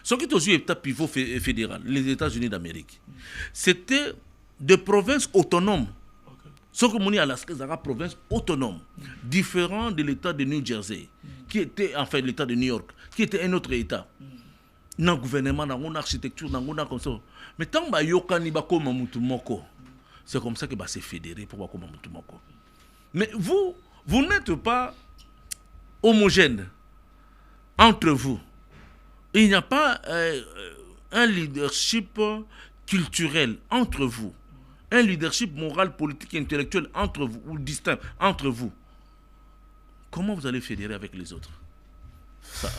Ce qui est aux États pivot fédéral, les États-Unis d'Amérique, c'était des provinces autonomes. Ce que mon Alaska, c'est une province autonome, différent de l'État de New Jersey, qui était, enfin, l'État de New York, qui était un autre État. Dans le gouvernement, dans l'architecture, dans le comme ça. Mais tant que c'est comme ça que c'est fédéré pour Mais vous n'êtes pas homogène entre vous. Il n'y a pas un leadership culturel entre vous, un leadership moral, politique, intellectuel entre vous, ou distinct entre vous. Comment vous allez fédérer avec les autres?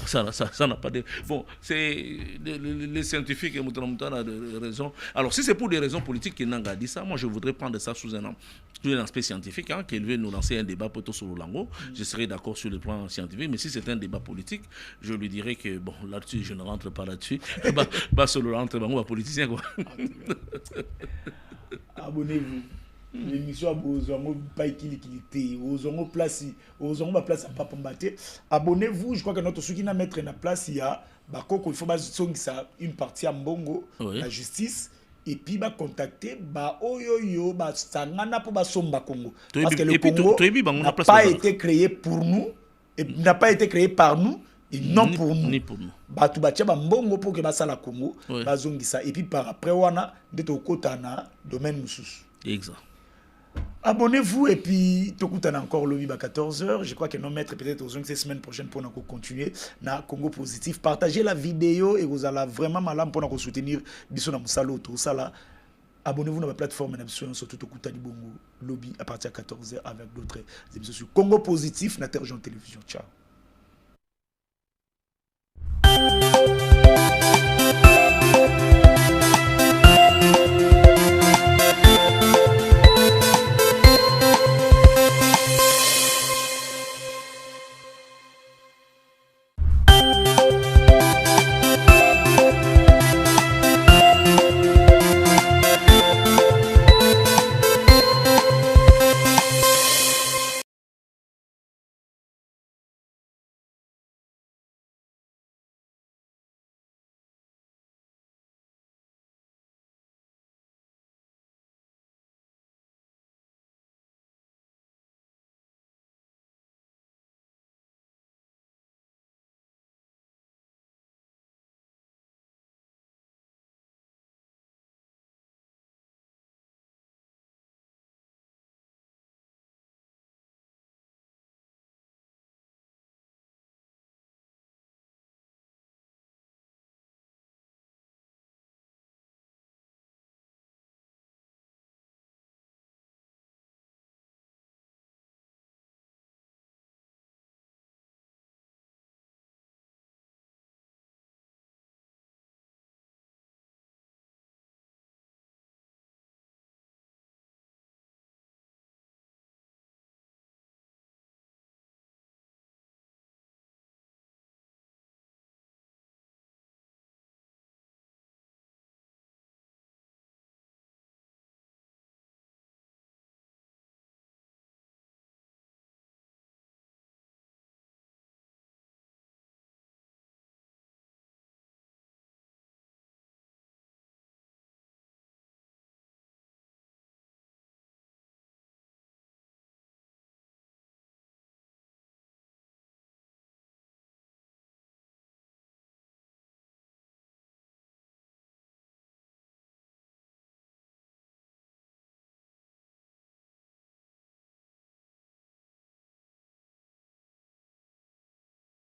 Ça n'a pas de... Bon, c'est les scientifiques et Moutaramoutan a des raisons. Alors, si c'est pour des raisons politiques qu'il n'a pas dit ça, moi, je voudrais prendre ça sous un aspect scientifique, qu'il veut nous lancer un débat plutôt sur le lango. Je serais d'accord sur le plan scientifique, mais si c'est un débat politique, je lui dirais que, bon, là-dessus, je ne rentre pas là-dessus. Sur le rentre, on va politicien, quoi. Abonnez-vous. L'émission a besoin de pas équilibré, besoin place à Papa Mbate. Abonnez-vous, je crois que notre souki na mettre na place il y a il faut ça une partie à Mbongo, la justice et puis contacter oyoyo sangana pour somba Congo parce que le Congo n'a pas été créé pour nous et n'a pas été créé par nous et non pour nous. Ni pour nous. Batu batia Mbongo pour que ça la Congo bazongisa et puis par après wana ndeto kota na domaine mususu. Exact. Abonnez-vous et puis Tokutan encore lobby à 14h. Je crois que nos maîtres peut-être aux ces semaines prochaines pour nous continuer na Congo positif. Partagez la vidéo et vous allez vraiment malin pour nous soutenir. Bisous na musalo tout ça là. Abonnez-vous à ma plateforme surtout Tokutan Bongo lobby à partir de 14h avec d'autres émissions sur Congo positif na Terre Télévision. Ciao.